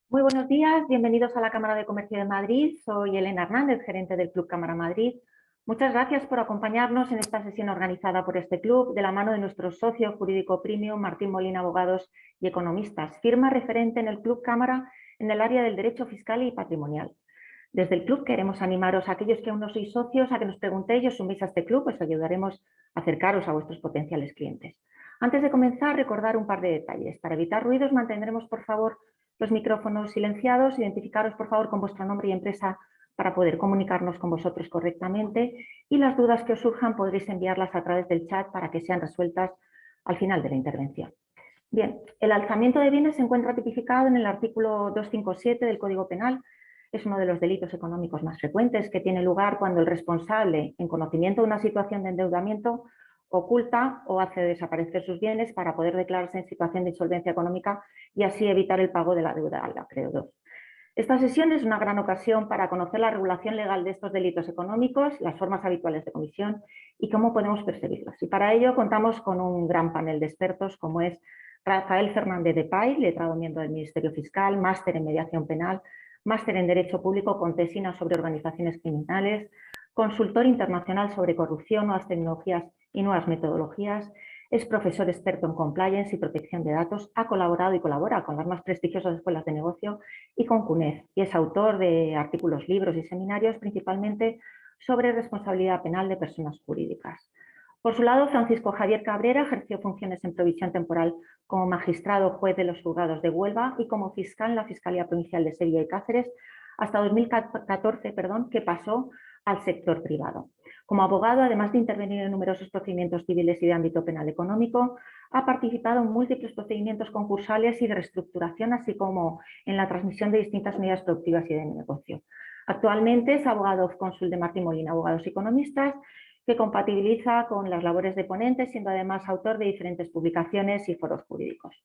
Muy buenos días, bienvenidos a la Cámara de Comercio de Madrid. Soy Elena Hernández, gerente del Club Cámara Madrid. Muchas gracias por acompañarnos en esta sesión organizada por este club de la mano de nuestro socio jurídico premium Martín Molina Abogados y Economistas, firma referente en el Club Cámara en el área del derecho fiscal y patrimonial. Desde el club queremos animaros a aquellos que aún no sois socios a que nos preguntéis y os suméis a este club, os ayudaremos a acercaros a vuestros potenciales clientes. Antes de comenzar, recordar un par de detalles. Para evitar ruidos, mantendremos, por favor, los micrófonos silenciados. Identificaros, por favor, con vuestro nombre y empresa para poder comunicarnos con vosotros correctamente, y las dudas que os surjan podréis enviarlas a través del chat para que sean resueltas al final de la intervención. Bien, el alzamiento de bienes se encuentra tipificado en el artículo 257 del Código Penal. Es uno de los delitos económicos más frecuentes, que tiene lugar cuando el responsable, en conocimiento de una situación de endeudamiento, oculta o hace desaparecer sus bienes para poder declararse en situación de insolvencia económica y así evitar el pago de la deuda al acreedor. Esta sesión es una gran ocasión para conocer la regulación legal de estos delitos económicos, las formas habituales de comisión y cómo podemos perseguirlos. Y para ello contamos con un gran panel de expertos, como es Rafael Fernández de Pay, letrado miembro del Ministerio Fiscal, máster en mediación penal, máster en Derecho Público con tesina sobre organizaciones criminales, consultor internacional sobre corrupción, nuevas tecnologías y nuevas metodologías. Es profesor experto en compliance y protección de datos, ha colaborado y colabora con las más prestigiosas escuelas de negocio y con CUNEF, y es autor de artículos, libros y seminarios, principalmente sobre responsabilidad penal de personas jurídicas. Por su lado, Francisco Javier Cabrera ejerció funciones en provisión temporal como magistrado juez de los juzgados de Huelva y como fiscal en la Fiscalía Provincial de Sevilla y Cáceres hasta 2014, que pasó al sector privado. Como abogado, además de intervenir en numerosos procedimientos civiles y de ámbito penal económico, ha participado en múltiples procedimientos concursales y de reestructuración, así como en la transmisión de distintas unidades productivas y de negocio. Actualmente es abogado cónsul de Martín Molina Abogados y Economistas, que compatibiliza con las labores de ponente, siendo además autor de diferentes publicaciones y foros jurídicos.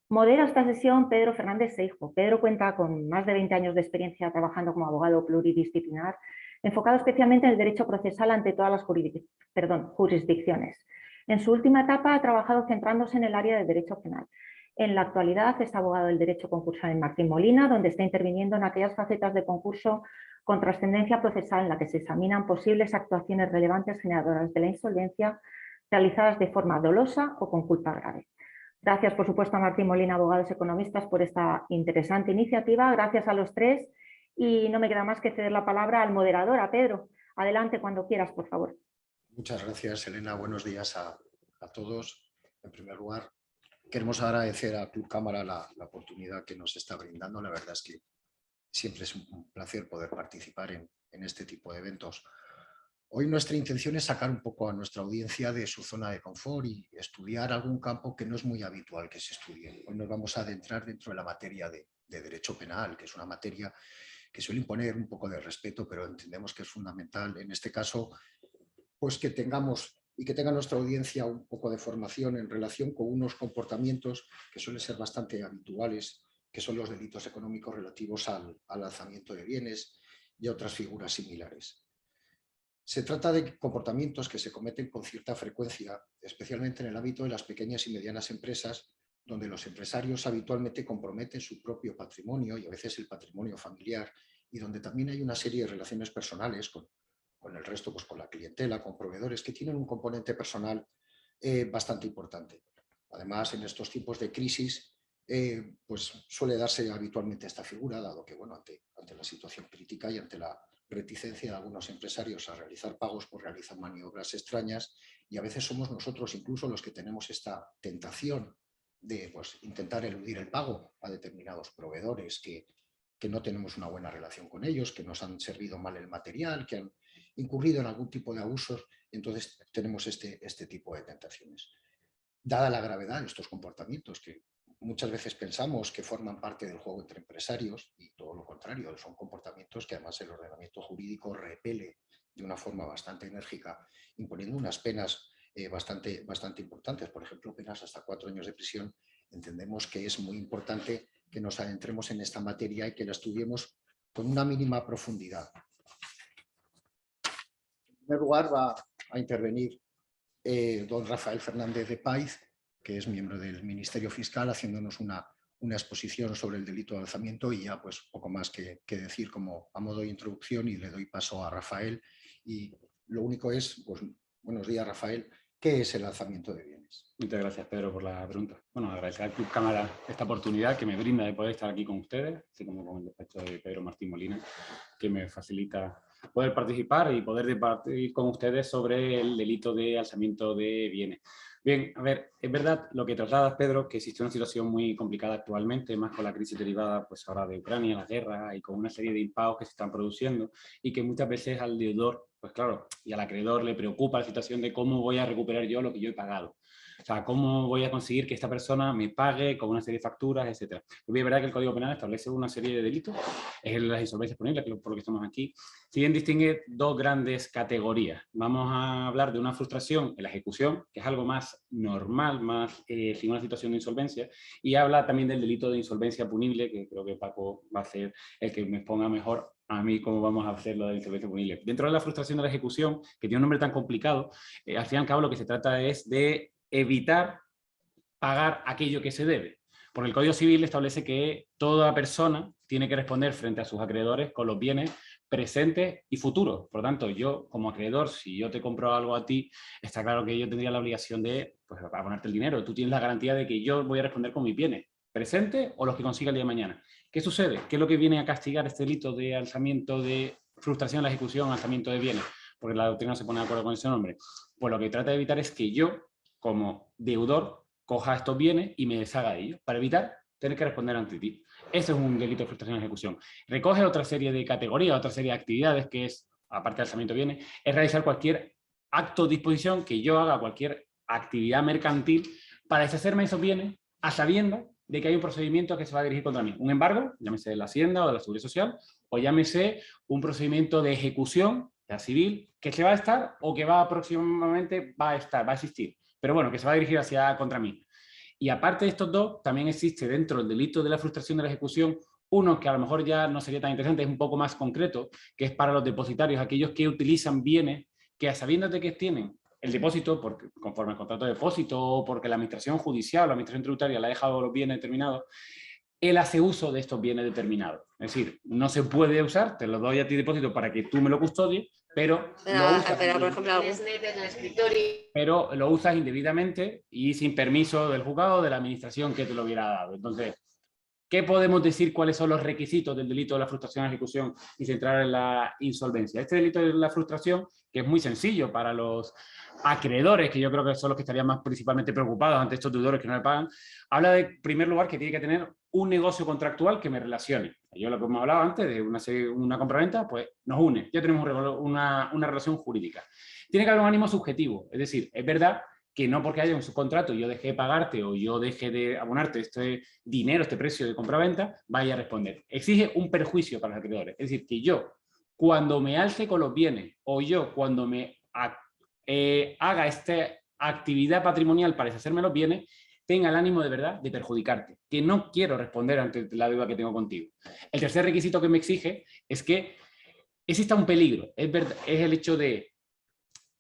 Modera esta sesión Pedro Fernández Seijo. Pedro cuenta con más de 20 años de experiencia trabajando como abogado pluridisciplinar, enfocado especialmente en el derecho procesal ante todas las jurisdicciones. En su última etapa ha trabajado centrándose en el área de derecho penal. En la actualidad es abogado del derecho concursal en Martín Molina, donde está interviniendo en aquellas facetas de concurso con trascendencia procesal en la que se examinan posibles actuaciones relevantes generadoras de la insolvencia realizadas de forma dolosa o con culpa grave. Gracias, por supuesto, a Martín Molina, Abogados Economistas, por esta interesante iniciativa. Gracias a los tres y no me queda más que ceder la palabra al moderador, a Pedro. Adelante cuando quieras, por favor. Muchas gracias, Elena. Buenos días a todos. En primer lugar, queremos agradecer a Club Cámara la oportunidad que nos está brindando. La verdad es que siempre es un placer poder participar en este tipo de eventos. Hoy nuestra intención es sacar un poco a nuestra audiencia de su zona de confort y estudiar algún campo que no es muy habitual que se estudie. Hoy nos vamos a adentrar dentro de la materia de derecho penal, que es una materia que suele imponer un poco de respeto, pero entendemos que es fundamental en este caso pues que tengamos y que tenga nuestra audiencia un poco de formación en relación con unos comportamientos que suelen ser bastante habituales, que son los delitos económicos relativos al alzamiento de bienes y otras figuras similares. Se trata de comportamientos que se cometen con cierta frecuencia, especialmente en el ámbito de las pequeñas y medianas empresas, donde los empresarios habitualmente comprometen su propio patrimonio y a veces el patrimonio familiar, y donde también hay una serie de relaciones personales con el resto, pues con la clientela, con proveedores que tienen un componente personal bastante importante. Además, en estos tiempos de crisis, pues suele darse habitualmente esta figura, dado que, bueno, ante la situación crítica y ante la reticencia de algunos empresarios a realizar pagos, pues realizan maniobras extrañas y a veces somos nosotros incluso los que tenemos esta tentación de pues, intentar eludir el pago a determinados proveedores que no tenemos una buena relación con ellos, que nos han servido mal el material, que han incurrido en algún tipo de abusos. Entonces tenemos este tipo de tentaciones. Dada la gravedad de estos comportamientos que muchas veces pensamos que forman parte del juego entre empresarios y todo lo contrario, son comportamientos que además el ordenamiento jurídico repele de una forma bastante enérgica, imponiendo unas penas bastante importantes, por ejemplo, penas hasta 4 años de prisión. Entendemos que es muy importante que nos adentremos en esta materia y que la estudiemos con una mínima profundidad. En primer lugar va a intervenir don Rafael Fernández de Pay, que es miembro del Ministerio Fiscal, haciéndonos una una exposición sobre el delito de alzamiento y ya pues poco más que decir como a modo de introducción, y le doy paso a Rafael. Y lo único es, pues, buenos días, Rafael, ¿qué es el alzamiento de bienes? Muchas gracias, Pedro, por la pregunta. Bueno, agradecer al Club Cámara esta oportunidad que me brinda de poder estar aquí con ustedes, así como con el despacho de Pedro Martín Molina, que me facilita poder participar y poder debatir con ustedes sobre el delito de alzamiento de bienes. Bien, a ver, es verdad lo que trasladas, Pedro, que existe una situación muy complicada actualmente, más con la crisis derivada pues ahora de Ucrania, la guerra y con una serie de impagos que se están produciendo, y que muchas veces al deudor, pues claro, y al acreedor le preocupa la situación de cómo voy a recuperar yo lo que yo he pagado. O sea, cómo voy a conseguir que esta persona me pague con una serie de facturas, etcétera. Pues es verdad que el Código Penal establece una serie de delitos, es las insolvencias punibles, por lo que estamos aquí. Si bien distingue dos grandes categorías. Vamos a hablar de una frustración en la ejecución, que es algo más normal, más sin una situación de insolvencia, y habla también del delito de insolvencia punible, que creo que Paco va a ser el que me exponga mejor a mí cómo vamos a hacer lo de la insolvencia punible. Dentro de la frustración de la ejecución, que tiene un nombre tan complicado, al fin y al cabo lo que se trata es de evitar pagar aquello que se debe. Porque el Código Civil establece que toda persona tiene que responder frente a sus acreedores con los bienes presentes y futuros. Por lo tanto, yo como acreedor, si yo te compro algo a ti, está claro que yo tendría la obligación de pues, abonarte el dinero. Tú tienes la garantía de que yo voy a responder con mis bienes presentes o los que consiga el día de mañana. ¿Qué sucede? ¿Qué es lo que viene a castigar este delito de alzamiento, de frustración de la ejecución, alzamiento de bienes? Porque la doctrina se pone de acuerdo con ese nombre. Pues lo que trata de evitar es que yo, como deudor, coja estos bienes y me deshaga de ellos, para evitar tener que responder ante ti. Ese es un delito de frustración de ejecución. Recoge otra serie de categorías, otra serie de actividades, que es, aparte del alzamiento de bienes, es realizar cualquier acto o disposición que yo haga, cualquier actividad mercantil, para deshacerme de esos bienes a sabiendas de que hay un procedimiento que se va a dirigir contra mí. Un embargo, llámese de la Hacienda o de la Seguridad Social, o llámese un procedimiento de ejecución, ya civil, que se va a estar o que va próximamente va a existir. Pero bueno, que se va a dirigir contra mí. Y aparte de estos dos, también existe dentro del delito de la frustración de la ejecución uno que a lo mejor ya no sería tan interesante, es un poco más concreto, que es para los depositarios, aquellos que utilizan bienes que a sabiendas de que tienen el depósito, porque, conforme al contrato de depósito, o porque la administración judicial o la administración tributaria le ha dejado los bienes determinados, él hace uso de estos bienes determinados. Es decir, no se puede usar, te lo doy a ti depósito para que tú me lo custodies, pero lo usas indebidamente y sin permiso del juzgado o de la administración que te lo hubiera dado. Entonces, ¿qué podemos decir cuáles son los requisitos del delito de la frustración de la ejecución y centrar en la insolvencia? Este delito de la frustración, que es muy sencillo para los acreedores, que yo creo que son los que estarían más principalmente preocupados ante estos deudores que no le pagan, habla de, en primer lugar, que tiene que tener un negocio contractual que me relacione. Yo lo que hemos hablado antes de una compraventa, pues nos une, ya tenemos una relación jurídica. Tiene que haber un ánimo subjetivo, es decir, es verdad que no porque haya un subcontrato y yo deje de pagarte o yo deje de abonarte este dinero, este precio de compraventa, vaya a responder. Exige un perjuicio para los acreedores. Es decir, que yo, cuando me alce con los bienes o yo, cuando me haga esta actividad patrimonial para deshacerme los bienes, tenga el ánimo de verdad de perjudicarte, que no quiero responder ante la deuda que tengo contigo. El tercer requisito que me exige es que exista un peligro. Es el hecho de,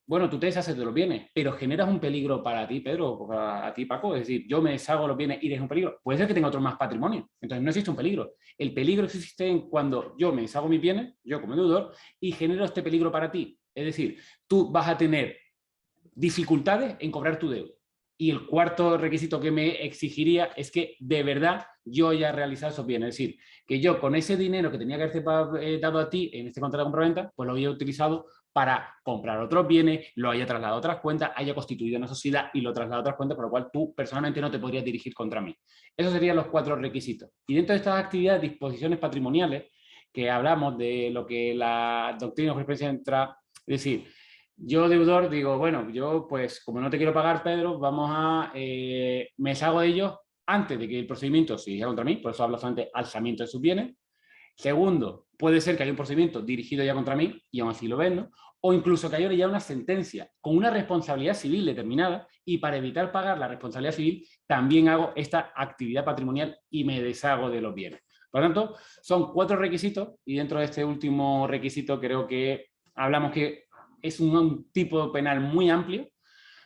bueno, tú te deshaces de los bienes, pero generas un peligro para ti, Pedro, o para ti, Paco. Es decir, yo me deshago de los bienes y eres un peligro. Puede ser que tenga otro más patrimonio. Entonces no existe un peligro. El peligro existe en cuando yo me deshago de mis bienes, yo como deudor, y genero este peligro para ti. Es decir, tú vas a tener dificultades en cobrar tu deuda. Y el cuarto requisito que me exigiría es que de verdad yo haya realizado esos bienes. Es decir, que yo con ese dinero que tenía que haberte dado a ti en este contrato de compraventa, pues lo había utilizado para comprar otros bienes, lo haya trasladado a otras cuentas, haya constituido una sociedad y lo trasladado a otras cuentas, por lo cual tú personalmente no te podrías dirigir contra mí. Esos serían los cuatro requisitos. Y dentro de estas actividades, disposiciones patrimoniales, que hablamos de lo que la doctrina de jurisprudencia entra, es decir, yo deudor digo, bueno, yo pues como no te quiero pagar, Pedro, me deshago de ellos antes de que el procedimiento se dirija contra mí, por eso hablo solamente de alzamiento de sus bienes. Segundo, puede ser que haya un procedimiento dirigido ya contra mí y aún así lo vendo, o incluso que haya ya una sentencia con una responsabilidad civil determinada y para evitar pagar la responsabilidad civil también hago esta actividad patrimonial y me deshago de los bienes. Por lo tanto, son cuatro requisitos y dentro de este último requisito creo que hablamos que es un tipo penal muy amplio,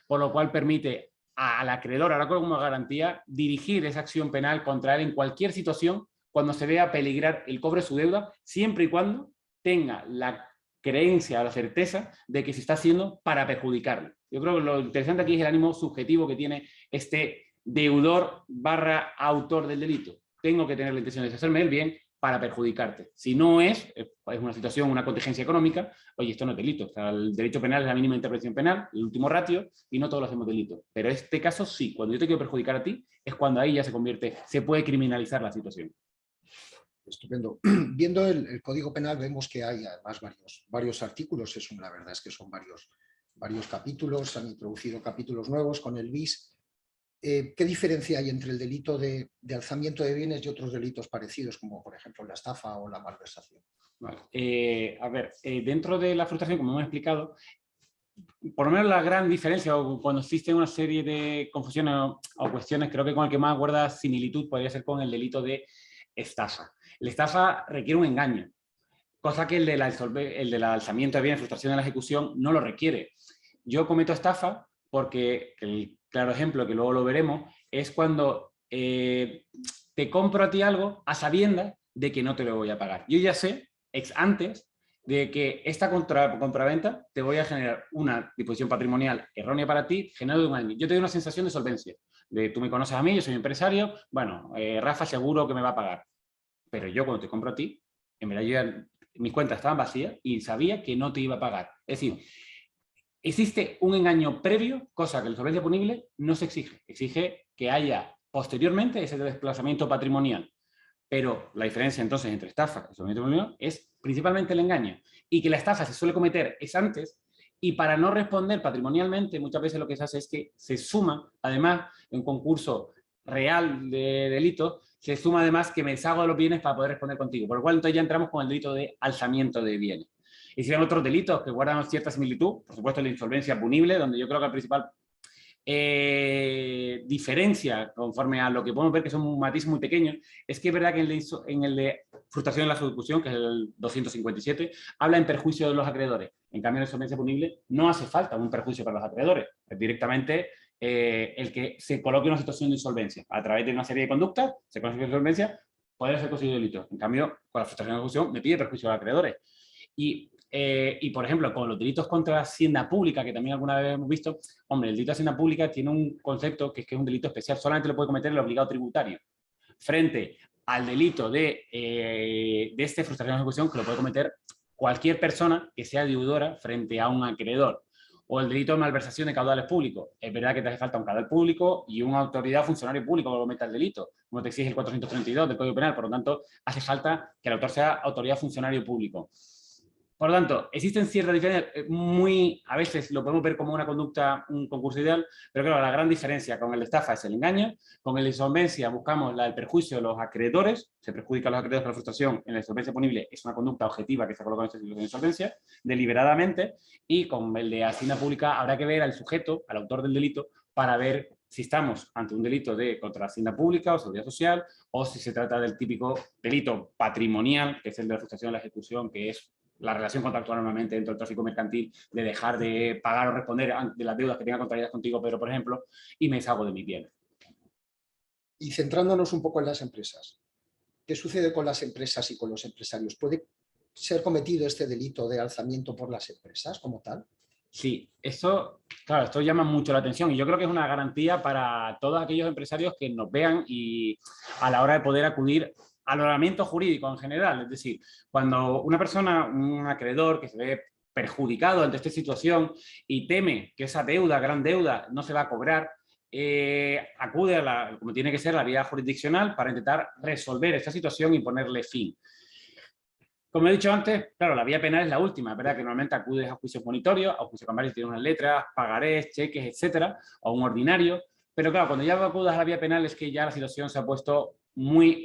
por lo cual permite al acreedor, ahora como garantía, dirigir esa acción penal contra él en cualquier situación cuando se vea peligrar el cobro de su deuda, siempre y cuando tenga la creencia o la certeza de que se está haciendo para perjudicarle. Yo creo que lo interesante aquí es el ánimo subjetivo que tiene este deudor / autor del delito. Tengo que tener la intención de hacerme el bien para perjudicarte. Si no es una situación, una contingencia económica, oye, esto no es delito. O sea, el derecho penal es la mínima interpretación penal, el último ratio, y no todos lo hacemos delito. Pero en este caso sí, cuando yo te quiero perjudicar a ti, es cuando ahí ya se puede criminalizar la situación. Estupendo. Viendo el Código Penal vemos que hay además varios artículos, la verdad es que son varios capítulos, se han introducido capítulos nuevos con el bis. ¿Qué diferencia hay entre el delito de alzamiento de bienes y otros delitos parecidos, como por ejemplo la estafa o la malversación? Vale. A ver, dentro de la frustración, como hemos explicado, por lo menos la gran diferencia, o cuando existe una serie de confusiones o cuestiones, creo que con el que más guarda similitud podría ser con el delito de estafa. La estafa requiere un engaño, cosa que el del alzamiento de bienes, frustración de la ejecución, no lo requiere. Yo cometo estafa porque el claro ejemplo, que luego lo veremos, es cuando te compro a ti algo a sabiendas de que no te lo voy a pagar. Yo ya sé, antes, de que esta compraventa te voy a generar una disposición patrimonial errónea para ti, generado de un año. Yo te doy una sensación de solvencia. Tú me conoces a mí, yo soy empresario, bueno, Rafa seguro que me va a pagar. Pero yo cuando te compro a ti, en verdad mis cuentas estaban vacías y sabía que no te iba a pagar. Es decir, existe un engaño previo, cosa que en la solvencia punible no se exige. Exige que haya posteriormente ese desplazamiento patrimonial. Pero la diferencia entonces entre estafa y solvencia punible es principalmente el engaño. Y que la estafa se suele cometer es antes, y para no responder patrimonialmente, muchas veces lo que se hace es que se suma, además, en un concurso real de delitos, se suma además que me deshago de los bienes para poder responder contigo. Por lo cual entonces ya entramos con el delito de alzamiento de bienes. Existen otros delitos que guardan cierta similitud, por supuesto la insolvencia punible, donde yo creo que la principal diferencia, conforme a lo que podemos ver que son matices muy pequeños, es que es verdad que en el de frustración en la ejecución, que es el 257, habla en perjuicio de los acreedores. En cambio, en la insolvencia punible no hace falta un perjuicio para los acreedores, es directamente el que se coloque en una situación de insolvencia. A través de una serie de conductas, se consigue insolvencia, puede ser considerado delito. En cambio, con la frustración en la ejecución me pide perjuicio a los acreedores. Y, por ejemplo, con los delitos contra la hacienda pública, que también alguna vez hemos visto, hombre, el delito de hacienda pública tiene un concepto que es un delito especial, solamente lo puede cometer el obligado tributario, frente al delito de frustración de ejecución, que lo puede cometer cualquier persona que sea deudora frente a un acreedor. O el delito de malversación de caudales públicos. Es verdad que te hace falta un caudal público y una autoridad o funcionario público que cometa el delito, como te exige el 432 del Código Penal, por lo tanto, hace falta que el autor sea autoridad o funcionario público. Por lo tanto, existen ciertas diferencias, a veces lo podemos ver como una conducta, un concurso ideal, pero claro, la gran diferencia con el de estafa es el engaño, con el de insolvencia buscamos el perjuicio de los acreedores, se perjudica a los acreedores por la frustración, en la insolvencia punible es una conducta objetiva que se coloca en esta situación de insolvencia, deliberadamente, y con el de hacienda pública habrá que ver al sujeto, al autor del delito, para ver si estamos ante un delito contra la hacienda pública o seguridad social, o si se trata del típico delito patrimonial, que es el de la frustración de la ejecución, que es la relación contractual normalmente dentro del tráfico mercantil, de dejar de pagar o responder de las deudas que tenga contraídas contigo, Pedro, por ejemplo, y me deshago de mis bienes. Y centrándonos un poco en las empresas, ¿qué sucede con las empresas y con los empresarios? ¿Puede ser cometido este delito de alzamiento por las empresas como tal? Sí, esto llama mucho la atención y yo creo que es una garantía para todos aquellos empresarios que nos vean y a la hora de poder acudir al ordenamiento jurídico en general. Es decir, cuando una persona, un acreedor que se ve perjudicado ante esta situación y teme que esa deuda, gran deuda, no se va a cobrar, acude como tiene que ser, la vía jurisdiccional para intentar resolver esta situación y ponerle fin. Como he dicho antes, claro, la vía penal es la última, es verdad que normalmente acudes a juicios monitorios, a juicios cambiarios tiene unas letras, pagarés, cheques, etcétera, o un ordinario, pero claro, cuando ya acudas a la vía penal es que ya la situación se ha puesto muy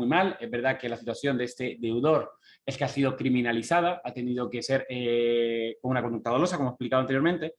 mal. Es verdad que la situación de este deudor es que ha sido criminalizada, ha tenido que ser con una conducta dolosa, como he explicado anteriormente,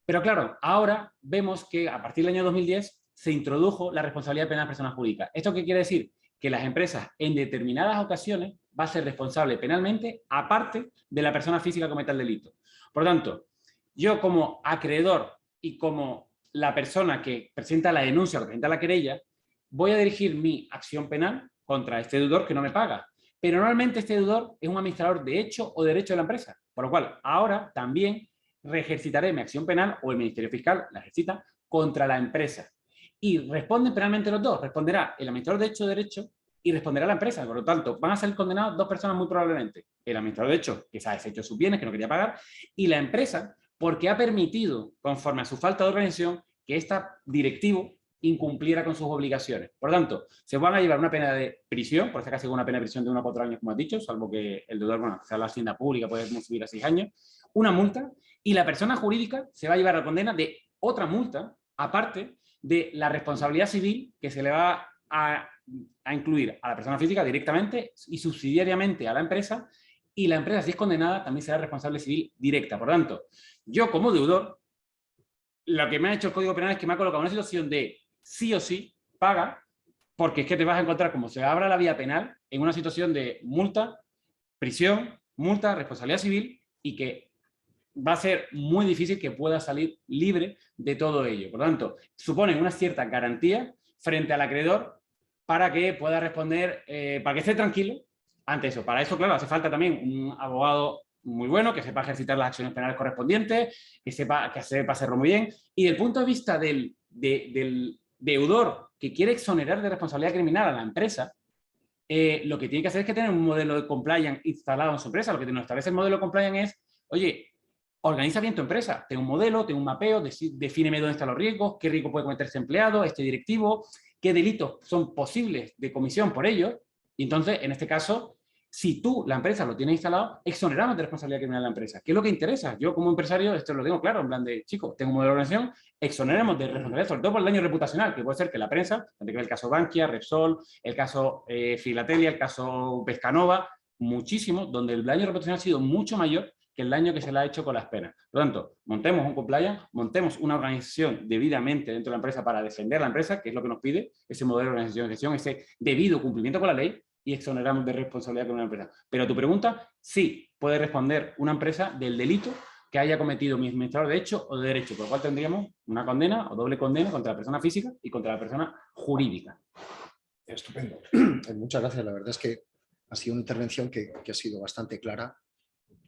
pero claro, ahora vemos que a partir del año 2010 se introdujo la responsabilidad penal de personas jurídicas. ¿Esto qué quiere decir? Que las empresas en determinadas ocasiones va a ser responsable penalmente aparte de la persona física que cometa el delito. Por lo tanto, yo como acreedor y como la persona que presenta la denuncia o que presenta la querella, voy a dirigir mi acción penal contra este deudor que no me paga. Pero normalmente este deudor es un administrador de hecho o derecho de la empresa. Por lo cual, ahora también reejercitaré mi acción penal, o el Ministerio Fiscal la ejercita, contra la empresa. Y responden penalmente los dos. Responderá el administrador de hecho o derecho y responderá la empresa. Por lo tanto, van a ser condenados dos personas muy probablemente. El administrador de hecho, que se ha deshecho sus bienes, que no quería pagar, y la empresa, porque ha permitido, conforme a su falta de organización, que este directivo incumpliera con sus obligaciones. Por lo tanto, se van a llevar una pena de prisión, por este caso una pena de prisión de 1 a 4 años, como has dicho, salvo que el deudor, bueno, sea la hacienda pública, puede subir a 6 años, una multa, y la persona jurídica se va a llevar la condena de otra multa, aparte de la responsabilidad civil que se le va a incluir a la persona física directamente y subsidiariamente a la empresa, y la empresa, si es condenada, también será responsable civil directa. Por lo tanto, yo como deudor, lo que me ha hecho el Código Penal es que me ha colocado en una situación de sí o sí, paga, porque es que te vas a encontrar, como se abra la vía penal, en una situación de multa, prisión, multa, responsabilidad civil, y que va a ser muy difícil que pueda salir libre de todo ello. Por lo tanto, suponen una cierta garantía frente al acreedor para que pueda responder, para que esté tranquilo ante eso. Para eso, claro, hace falta también un abogado muy bueno, que sepa ejercitar las acciones penales correspondientes, que sepa hacerlo muy bien. Y del punto de vista del deudor que quiere exonerar de responsabilidad criminal a la empresa, lo que tiene que hacer es que tener un modelo de compliance instalado en su empresa. Lo que nos establece el modelo de compliance es, oye, organiza bien tu empresa, ten un modelo, ten un mapeo, defíneme dónde están los riesgos, qué riesgo puede cometer este empleado, este directivo, qué delitos son posibles de comisión por ellos. Y entonces, en este caso, si tú, la empresa, lo tienes instalado, exoneramos de responsabilidad criminal a la empresa. ¿Qué es lo que interesa? Yo, como empresario, esto lo tengo claro, en plan de, chicos, tengo un modelo de organización, exoneremos de responsabilidad, sobre todo por el daño reputacional, que puede ser que la prensa, donde que el caso Bankia, Repsol, el caso Filatelia, el caso Pescanova, muchísimo, donde el daño reputacional ha sido mucho mayor que el daño que se le ha hecho con las penas. Por lo tanto, montemos un compliance, montemos una organización debidamente dentro de la empresa para defender la empresa, que es lo que nos pide ese modelo de organización de gestión, ese debido cumplimiento con la ley, y exoneramos de responsabilidad con una empresa. Pero a tu pregunta, sí puede responder una empresa del delito que haya cometido mi administrador de hecho o de derecho, por lo cual tendríamos una condena o doble condena contra la persona física y contra la persona jurídica. Estupendo. Muchas gracias. La verdad es que ha sido una intervención que ha sido bastante clara.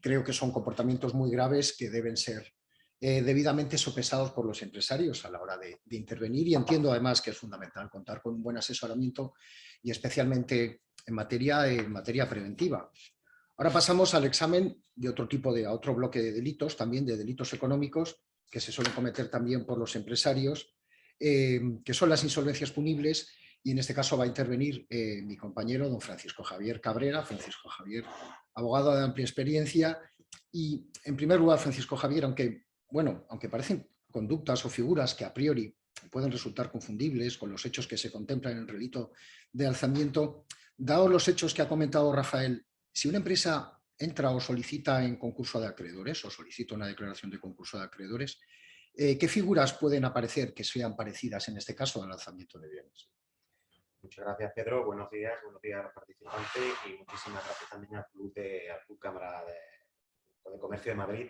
Creo que son comportamientos muy graves que deben ser debidamente sopesados por los empresarios a la hora de intervenir, y entiendo además que es fundamental contar con un buen asesoramiento, y especialmente en materia preventiva. Ahora pasamos al examen de a otro bloque de delitos, también de delitos económicos, que se suelen cometer también por los empresarios, que son las insolvencias punibles, y en este caso va a intervenir mi compañero don Francisco Javier Cabrera. Francisco Javier, abogado de amplia experiencia. Y en primer lugar, Francisco Javier, aunque parecen conductas o figuras que a priori pueden resultar confundibles con los hechos que se contemplan en el delito de alzamiento, dados los hechos que ha comentado Rafael, si una empresa entra o solicita en concurso de acreedores o solicita una declaración de concurso de acreedores, ¿qué figuras pueden aparecer que sean parecidas en este caso al alzamiento de bienes? Muchas gracias, Pedro. Buenos días a los participantes, y muchísimas gracias también al Club Cámara de Comercio de Madrid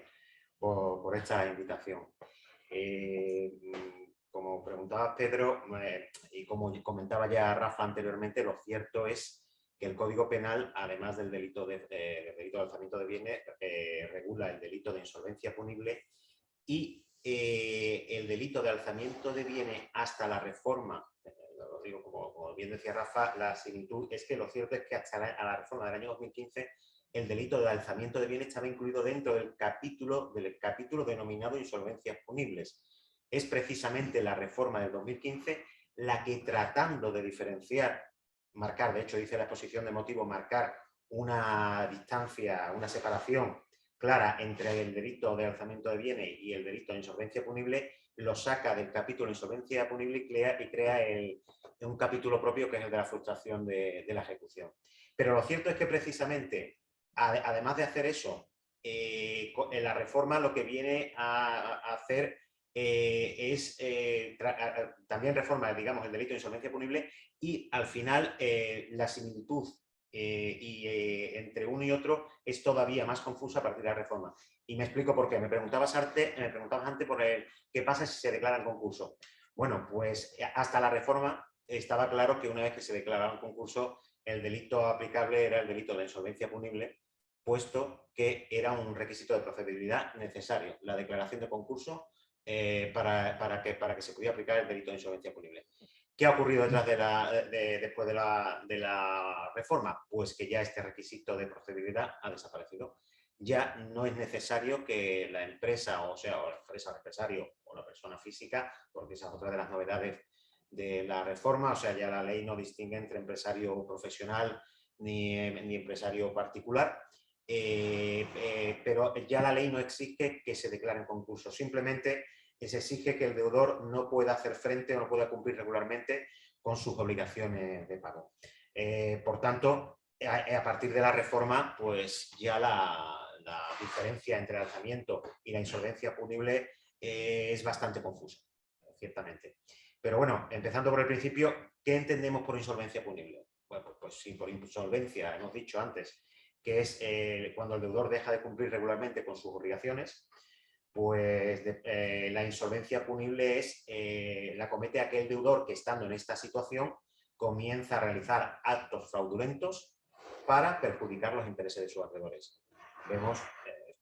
por esta invitación. Como preguntaba Pedro, y como comentaba ya Rafa anteriormente, lo cierto es que el Código Penal, además del delito de alzamiento de bienes, regula el delito de insolvencia punible y el delito de alzamiento de bienes hasta la reforma. Lo digo, como bien decía Rafa, la similitud es que lo cierto es que hasta la reforma del año 2015 el delito de alzamiento de bienes estaba incluido dentro del capítulo denominado insolvencias punibles. Es precisamente la reforma del 2015 la que, tratando de diferenciar, marcar, de hecho dice la exposición de motivos, marcar una distancia, una separación clara entre el delito de alzamiento de bienes y el delito de insolvencia punible, lo saca del capítulo insolvencia punible y crea un capítulo propio, que es el de la frustración de la ejecución. Pero lo cierto es que precisamente, además de hacer eso, en la reforma lo que viene a hacer es también reforma, digamos, el delito de insolvencia punible, y al final la similitud entre uno y otro es todavía más confusa a partir de la reforma. Y me explico por qué. Me preguntabas antes por qué pasa si se declara en concurso. Bueno, pues hasta la reforma estaba claro que una vez que se declaraba un concurso, el delito aplicable era el delito de la insolvencia punible, puesto que era un requisito de procedibilidad necesario, la declaración de concurso para que se pudiera aplicar el delito de insolvencia punible. ¿Qué ha ocurrido después de la reforma? Pues que ya este requisito de procedibilidad ha desaparecido. Ya no es necesario que la empresa, o la empresa, el empresario o la persona física, porque esa es otra de las novedades de la reforma, o sea, ya la ley no distingue entre empresario profesional ni empresario particular, pero ya la ley no exige que se declare en concurso, simplemente se exige que el deudor no pueda hacer frente o no pueda cumplir regularmente con sus obligaciones de pago. Por tanto, a partir de la reforma, pues ya la diferencia entre el alzamiento y la insolvencia punible es bastante confusa, ciertamente. Pero bueno, empezando por el principio, ¿qué entendemos por insolvencia punible? Bueno, pues sí, por insolvencia, hemos dicho antes, que es cuando el deudor deja de cumplir regularmente con sus obligaciones, pues la insolvencia punible la comete aquel deudor que, estando en esta situación, comienza a realizar actos fraudulentos para perjudicar los intereses de sus acreedores. Vemos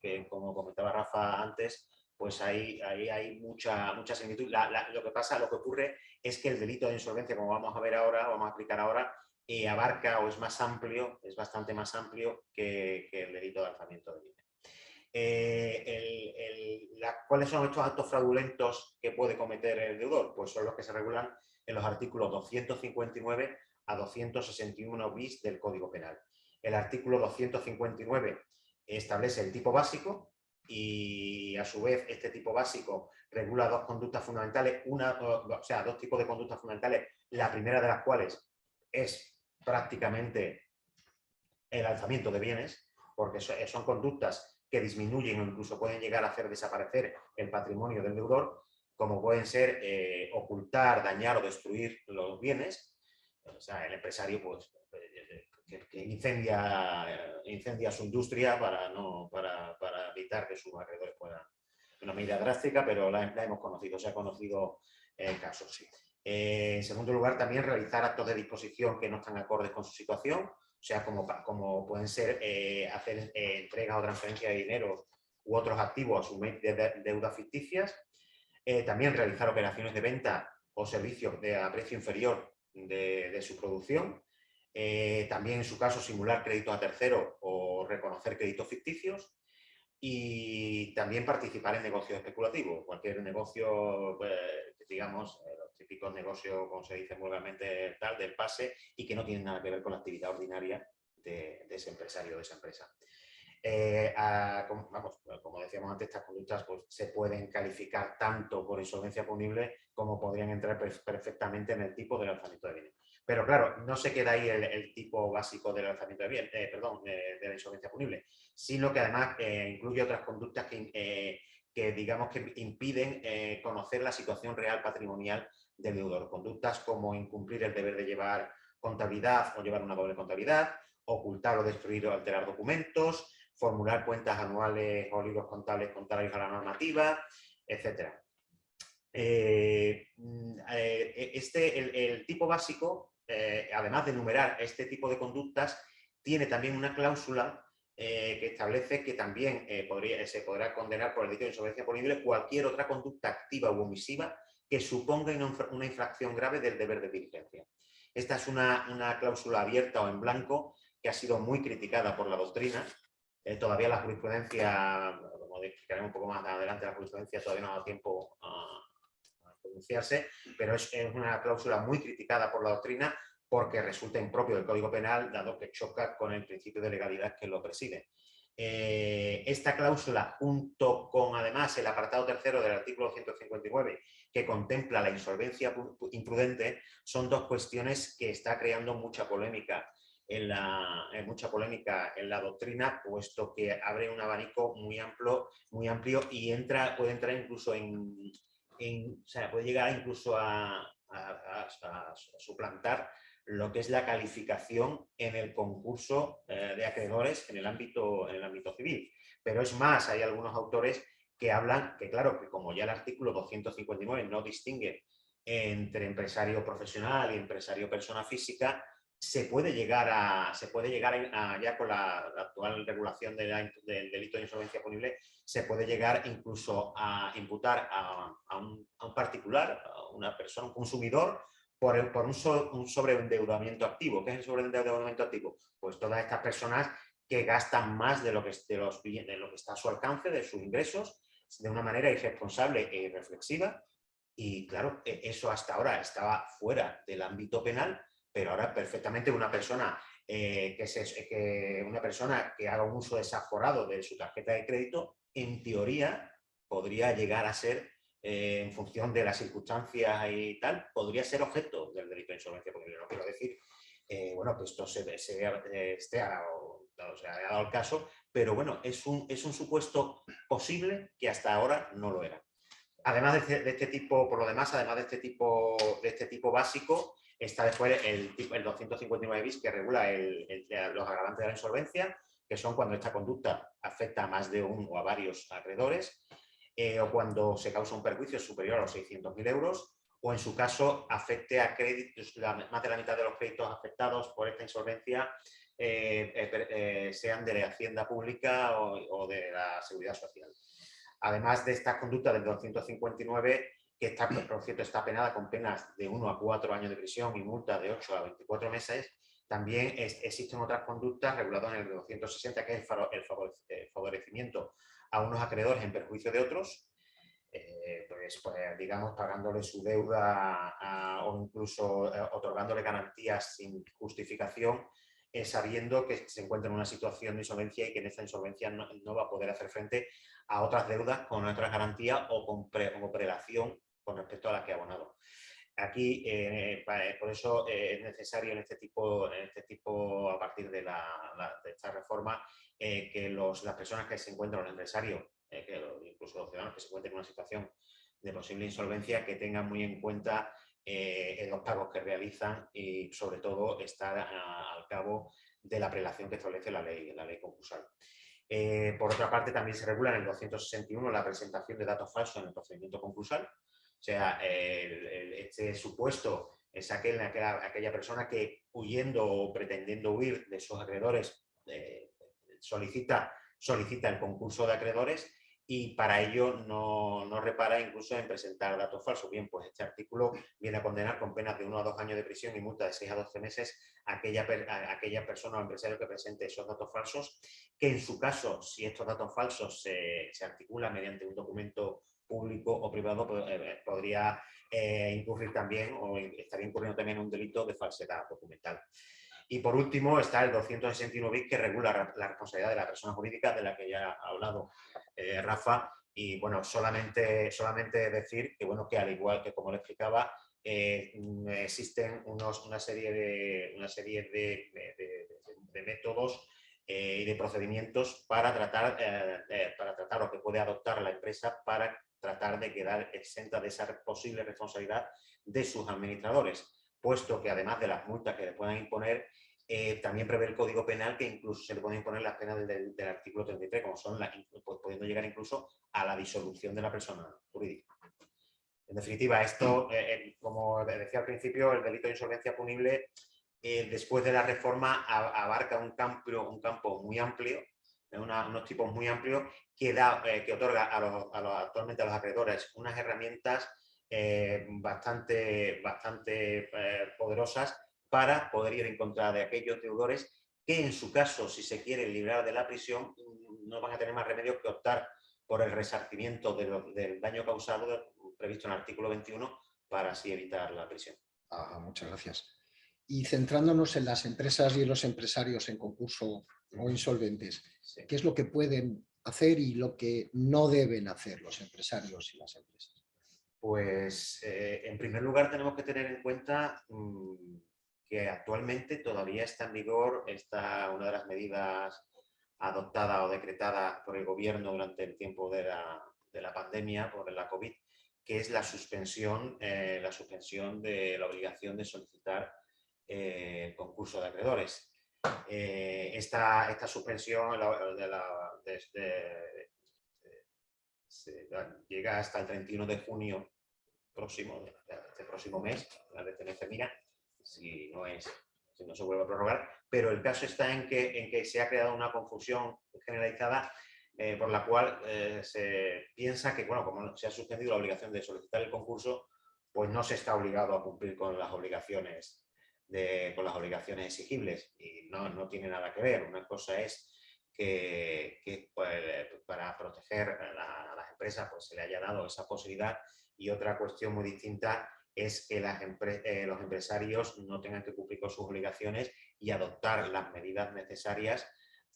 que, como comentaba Rafa antes, pues ahí hay mucha similitud. Lo que ocurre es que el delito de insolvencia, como vamos a ver ahora, vamos a explicar ahora, abarca o es más amplio, es bastante más amplio que el delito de alzamiento de bienes. ¿Cuáles son estos actos fraudulentos que puede cometer el deudor? Pues son los que se regulan en los artículos 259 a 261 bis del Código Penal. El artículo 259 establece el tipo básico y, a su vez, este tipo básico regula dos conductas fundamentales, dos tipos de conductas fundamentales, la primera de las cuales es prácticamente el alzamiento de bienes, porque son conductas que disminuyen o incluso pueden llegar a hacer desaparecer el patrimonio del deudor, como pueden ser ocultar, dañar o destruir los bienes. O sea, el empresario pues, que incendia su industria para evitar que sus acreedores puedan... Una medida drástica, pero la hemos conocido, se ha conocido casos. Sí. En segundo lugar, también realizar actos de disposición que no están acordes con su situación, o sea, como pueden ser hacer entregas o transferencia de dinero u otros activos, asumir deudas ficticias. También realizar operaciones de venta o servicios a precio inferior de su producción. También, en su caso, simular créditos a terceros o reconocer créditos ficticios. Y también participar en negocios especulativos, cualquier negocio, digamos, los típicos negocios, como se dice vulgarmente, tal, del pase, y que no tienen nada que ver con la actividad ordinaria de ese empresario o de esa empresa. Como decíamos antes, estas conductas pues, se pueden calificar tanto por insolvencia punible como podrían entrar perfectamente en el tipo del alzamiento de bienes. Pero claro, no se queda ahí el tipo básico del alzamiento de bienes, de la insolvencia punible, sino que además incluye otras conductas que digamos que impiden conocer la situación real patrimonial del deudor. Conductas como incumplir el deber de llevar contabilidad o llevar una doble contabilidad, ocultar o destruir o alterar documentos, formular cuentas anuales o libros contables contrarios a la normativa, etc. El tipo básico, además de enumerar este tipo de conductas, tiene también una cláusula que establece que también se podrá condenar por el delito de insolvencia punible cualquier otra conducta activa u omisiva que suponga una infracción grave del deber de diligencia. Esta es una cláusula abierta o en blanco que ha sido muy criticada por la doctrina. Todavía la jurisprudencia, como explicaremos un poco más adelante, la jurisprudencia todavía no ha dado tiempo a pronunciarse, pero es una cláusula muy criticada por la doctrina porque resulta impropio del Código Penal, dado que choca con el principio de legalidad que lo preside. Esta cláusula, junto con además el apartado tercero del artículo 159, que contempla la insolvencia imprudente, son dos cuestiones que está creando mucha polémica en la doctrina, puesto que abre un abanico muy amplio y puede entrar incluso puede llegar incluso a suplantar lo que es la calificación en el concurso de acreedores en el ámbito civil. Pero es más, hay algunos autores que hablan que, claro, que como ya el artículo 259 no distingue entre empresario profesional y empresario persona física, se puede llegar ya con la actual regulación del delito de insolvencia punible, se puede llegar incluso a imputar a un particular, a una persona, un consumidor, por un sobreendeudamiento activo. ¿Qué es el sobreendeudamiento activo? Pues todas estas personas que gastan más de lo que está a su alcance, de sus ingresos, de una manera irresponsable e irreflexiva. Y claro, eso hasta ahora estaba fuera del ámbito penal, pero ahora perfectamente una persona que haga un uso desaforado de su tarjeta de crédito, en teoría podría llegar a ser, en función de las circunstancias y tal, podría ser objeto del delito de insolvencia punible. No quiero decir, bueno, que esto se haya dado el caso, pero bueno, es un supuesto posible que hasta ahora no lo era. Además de este tipo, por lo demás, además de este tipo básico, está después el 259 bis, que regula los agravantes de la insolvencia, que son cuando esta conducta afecta a más de un o a varios acreedores, o cuando se causa un perjuicio superior a los 600.000 euros, o en su caso afecte a créditos, más de la mitad de los créditos afectados por esta insolvencia sean de la Hacienda Pública o de la Seguridad Social. Además de estas conductas del 259, que está, por cierto, está penada con penas de 1 a 4 años de prisión y multa de 8 a 24 meses, también existen otras conductas reguladas en el 260, que es el favorecimiento a unos acreedores en perjuicio de otros, pues digamos, pagándole su deuda o incluso otorgándole garantías sin justificación, sabiendo que se encuentra en una situación de insolvencia y que en esta insolvencia no va a poder hacer frente a otras deudas con otras garantías o con prelación con respecto a las que ha abonado. Aquí, por eso es necesario en este tipo, a partir de esta reforma, que las personas que se encuentran, los empresarios, incluso los ciudadanos que se encuentren en una situación de posible insolvencia, que tengan muy en cuenta los pagos que realizan y, sobre todo, estar al cabo de la prelación que establece la ley concursal. Por otra parte, también se regula en el 261 la presentación de datos falsos en el procedimiento concursal. O sea, este supuesto es aquella persona que, huyendo o pretendiendo huir de sus acreedores, solicita el concurso de acreedores y para ello no repara incluso en presentar datos falsos. Bien, pues este artículo viene a condenar con penas de 1 a 2 años de prisión y multa de 6 a 12 meses a aquella persona o empresario que presente esos datos falsos, que en su caso, si estos datos falsos se articulan mediante un documento público o privado, podría incurrir también o estaría incurriendo también en un delito de falsedad documental. Y por último está el 261 bis, que regula la responsabilidad de la persona jurídica, de la que ya ha hablado Rafa. Y bueno, solamente decir que, bueno, que al igual que, como le explicaba, existen una serie de métodos y de procedimientos para tratar o que puede adoptar la empresa para tratar de quedar exenta de esa posible responsabilidad de sus administradores, puesto que además de las multas que le puedan imponer, también prevé el Código Penal que incluso se le pueden imponer las penas del artículo 33, como son pudiendo llegar incluso a la disolución de la persona jurídica. En definitiva, esto, como decía al principio, el delito de insolvencia punible, después de la reforma, abarca un campo muy amplio, unos tipos muy amplios, que otorga actualmente a los acreedores unas herramientas bastante poderosas para poder ir en contra de aquellos deudores que, en su caso, si se quieren librar de la prisión, no van a tener más remedio que optar por el resarcimiento del daño causado previsto en el artículo 21 para así evitar la prisión. Muchas gracias. Y centrándonos en las empresas y en los empresarios en concurso o insolventes, sí, ¿qué es lo que pueden hacer y lo que no deben hacer los empresarios y las empresas? Pues, en primer lugar, tenemos que tener en cuenta que actualmente todavía está en vigor una de las medidas adoptadas o decretadas por el gobierno durante el tiempo de la pandemia por la COVID, que es la suspensión de la obligación de solicitar el concurso de acreedores. Esta suspensión llega hasta el 31 de junio próximo, este próximo mes, la vez que no termina, si no se vuelve a prorrogar, pero el caso está en que se ha creado una confusión generalizada por la cual se piensa que, bueno, como se ha suspendido la obligación de solicitar el concurso, pues no se está obligado a cumplir con las obligaciones exigibles, y no tiene nada que ver. Una cosa es que pues, para proteger a las empresas pues, se le haya dado esa posibilidad, y otra cuestión muy distinta es que los empresarios no tengan que cumplir con sus obligaciones y adoptar las medidas necesarias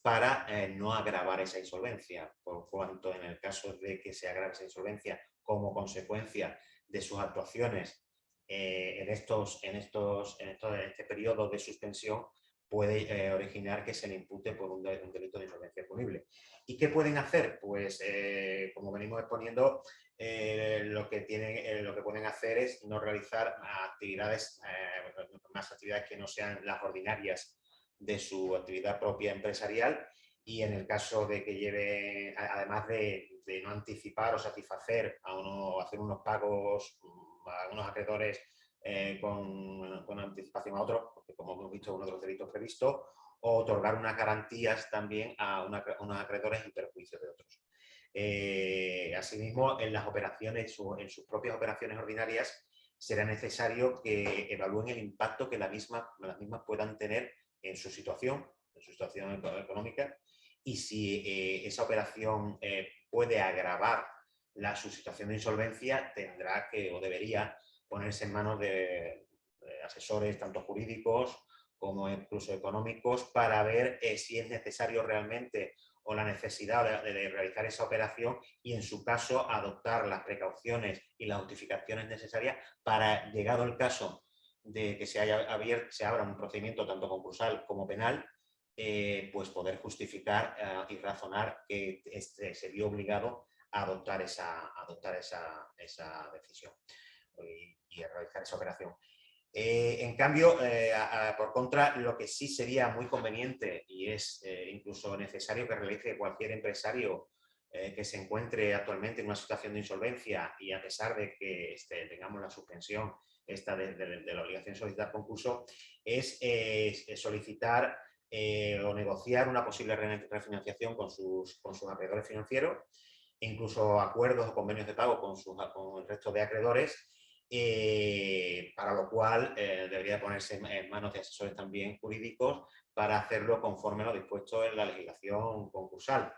para no agravar esa insolvencia, por cuanto en el caso de que se agrave esa insolvencia como consecuencia de sus actuaciones en este periodo de suspensión, puede originar que se le impute por un delito de insolvencia punible. ¿Y qué pueden hacer? Pues, como venimos exponiendo, lo que pueden hacer es no realizar más actividades que no sean las ordinarias de su actividad propia empresarial, y en el caso de que lleve, además de no anticipar o satisfacer hacer unos pagos a unos acreedores con anticipación a otros, porque como hemos visto uno de los delitos previstos, o otorgar unas garantías también a unos acreedores en perjuicio de otros. Asimismo, en sus propias operaciones ordinarias, será necesario que evalúen el impacto que las mismas puedan tener en su situación económica, y si esa operación puede agravar su situación de insolvencia, tendrá que o debería ponerse en manos de asesores tanto jurídicos como incluso económicos, para ver si es necesario realmente o la necesidad de realizar esa operación, y en su caso adoptar las precauciones y las justificaciones necesarias para, llegado el caso de que se abra un procedimiento tanto concursal como penal, pues poder justificar y razonar que se vio obligado a adoptar esa decisión y a realizar esa operación. En cambio, por contra, lo que sí sería muy conveniente, y es incluso necesario que realice cualquier empresario que se encuentre actualmente en una situación de insolvencia, y a pesar de que tengamos la suspensión de la obligación de solicitar concurso, es solicitar o negociar una posible refinanciación con sus acreedores financieros, incluso acuerdos o convenios de pago con el resto de acreedores, para lo cual debería ponerse en manos de asesores también jurídicos para hacerlo conforme a lo dispuesto en la legislación concursal.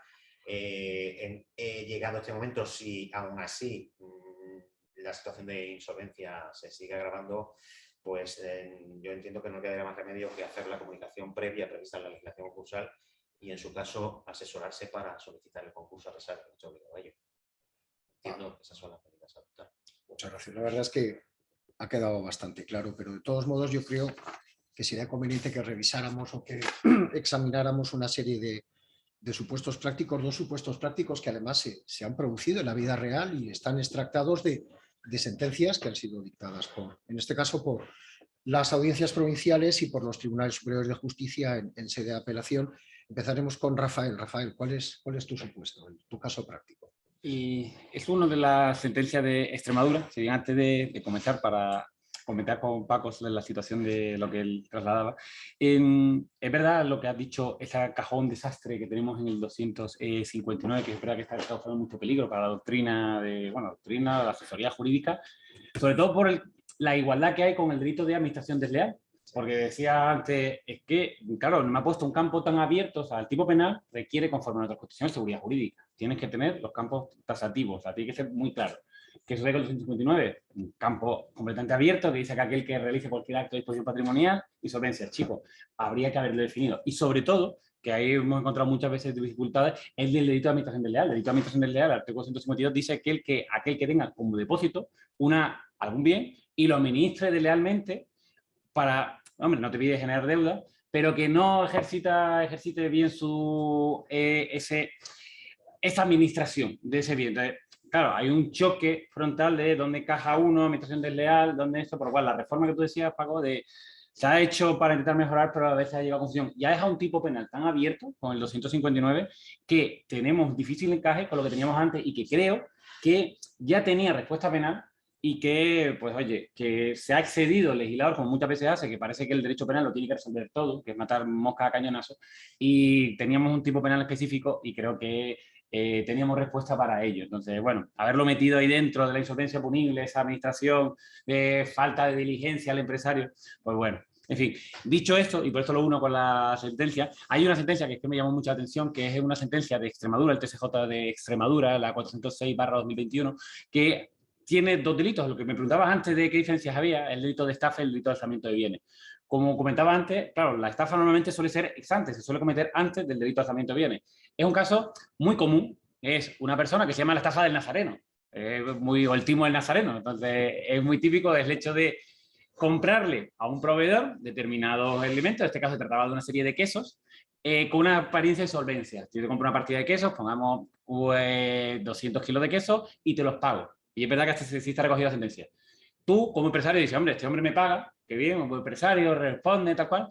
Llegado a este momento, si aún así la situación de insolvencia se sigue agravando, pues yo entiendo que no quedaría más remedio que hacer la comunicación previa prevista en la legislación concursal, y en su caso asesorarse para solicitar el concurso a pesar de que no esté obligado a ello. Entiendo que esas son las medidas a adoptar. Muchas gracias. La verdad es que ha quedado bastante claro, pero de todos modos yo creo que sería conveniente que revisáramos o que examináramos una serie de supuestos prácticos, dos supuestos prácticos que además se han producido en la vida real y están extractados de sentencias que han sido dictadas en este caso, por las audiencias provinciales y por los tribunales superiores de justicia en sede de apelación. Empezaremos con Rafael. Rafael, ¿cuál es tu supuesto, tu caso práctico? Y es una de las sentencias de Extremadura. Si bien antes de comenzar, para comentar con Paco sobre la situación de lo que él trasladaba, es verdad lo que has dicho, ese cajón desastre que tenemos en el 259, que es verdad que está causando mucho peligro para la doctrina de la asesoría jurídica, sobre todo por la igualdad que hay con el delito de administración desleal. Porque decía antes, es que, claro, me ha puesto un campo tan abierto, o sea, el tipo penal requiere, conforme a nuestra Constitución, seguridad jurídica. Tienes que tener los campos tasativos, o sea, tiene que ser muy claro. ¿Qué es el artículo 259? Un campo completamente abierto que dice que aquel que realice cualquier acto de disposición patrimonial, insolvencia, chico, habría que haberlo definido. Y sobre todo, que ahí hemos encontrado muchas veces dificultades, es del delito de administración desleal. El delito de administración desleal, el artículo 152, dice que aquel que tenga como depósito algún bien y lo administre deslealmente para, hombre, no te pide generar deuda, pero que no ejercite bien esa administración de ese bien. Entonces, claro, hay un choque frontal de dónde encaja uno, administración desleal, dónde esto, por lo cual la reforma que tú decías, Paco, de Se ha hecho para intentar mejorar, pero a veces ha llegado a confusión. Ya deja un tipo penal tan abierto con el 259 que tenemos difícil encaje con lo que teníamos antes y que creo que ya tenía respuesta penal y que, pues oye, que se ha excedido el legislador, como muchas veces hace, que parece que el derecho penal lo tiene que resolver todo, que es matar moscas a cañonazo, y teníamos un tipo penal específico y creo que teníamos respuesta para ello. Entonces, bueno, haberlo metido ahí dentro de la insolvencia punible, esa administración, falta de diligencia al empresario, pues bueno. En fin, dicho esto, y por esto lo uno con la sentencia, hay una sentencia que es que me llamó mucha atención, que es una sentencia de Extremadura, el TSJ de Extremadura, la 406/2021, que tiene dos delitos. Lo que me preguntabas antes de qué diferencias había, el delito de estafa y el delito de alzamiento de bienes. Como comentaba antes, claro, la estafa normalmente suele ser ex ante, se suele cometer antes del delito de alzamiento de bienes. Es un caso muy común, es una persona que se llama la estafa del nazareno, o el timo del nazareno. Entonces, es muy típico el hecho de comprarle a un proveedor determinados elementos, en este caso se trataba de una serie de quesos, con una apariencia de solvencia. Yo te compro una partida de quesos, pongamos 200 kilos de queso y te los pago. Y es verdad que hasta se está recogida la sentencia. Tú, como empresario, dices, hombre, este hombre me paga, qué bien, como empresario, responde, tal cual,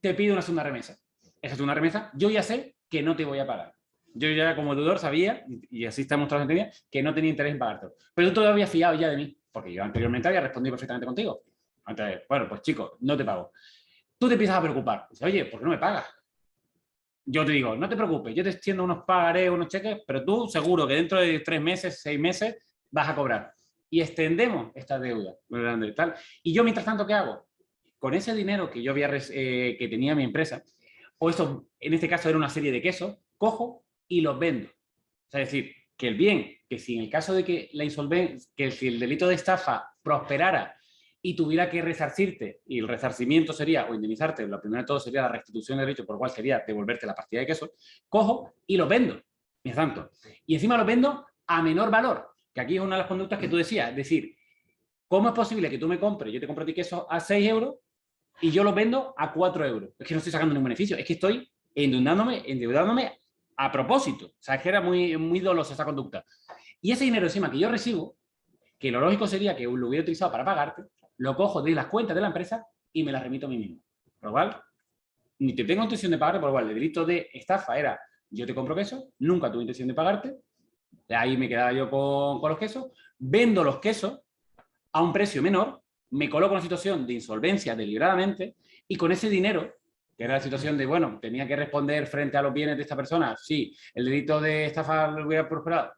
te pide una segunda remesa. Esa segunda remesa, yo ya sé que no te voy a pagar. Yo ya como deudor sabía, y así está mostrado en la sentencia, que no tenía interés en pagarte. Pero tú todavía habías fiado ya de mí, porque yo anteriormente había respondido perfectamente contigo. Entonces, bueno, pues chico, no te pago. Tú te empiezas a preocupar. Dices, oye, ¿por qué no me pagas? Yo te digo, no te preocupes, yo te extiendo unos pagarés, unos cheques, pero tú seguro que dentro de 3 meses, 6 meses, vas a cobrar. Y extendemos esta deuda. Tal. Y yo, mientras tanto, ¿qué hago? Con ese dinero que yo había que tenía mi empresa, o esto, en este caso era una serie de quesos, cojo y los vendo. O sea, es decir, que el bien, que si en el caso de que la insolvencia, que si el delito de estafa prosperara y tuviera que resarcirte, y el resarcimiento sería, o indemnizarte, lo primero de todo sería la restitución de derecho, por lo cual sería devolverte la partida de queso, cojo y los vendo, mientras tanto. Y encima los vendo a menor valor, que aquí es una de las conductas que tú decías, es decir, ¿cómo es posible que tú me compres, yo te compro a ti queso a 6 euros y yo los vendo a 4 euros? Es que no estoy sacando ningún beneficio, es que estoy endeudándome a propósito. O sea, es que era muy, muy dolosa esa conducta. Y ese dinero encima que yo recibo, que lo lógico sería que lo hubiera utilizado para pagarte, lo cojo de las cuentas de la empresa y me las remito a mí mismo. Por lo cual, ni te tengo intención de pagarte, por lo cual el delito de estafa era, yo te compro queso, nunca tuve intención de pagarte, ahí me quedaba yo con los quesos, vendo los quesos a un precio menor, me coloco en una situación de insolvencia deliberadamente y con ese dinero, que era la situación de, bueno, tenía que responder frente a los bienes de esta persona, sí, el delito de estafa lo hubiera prosperado,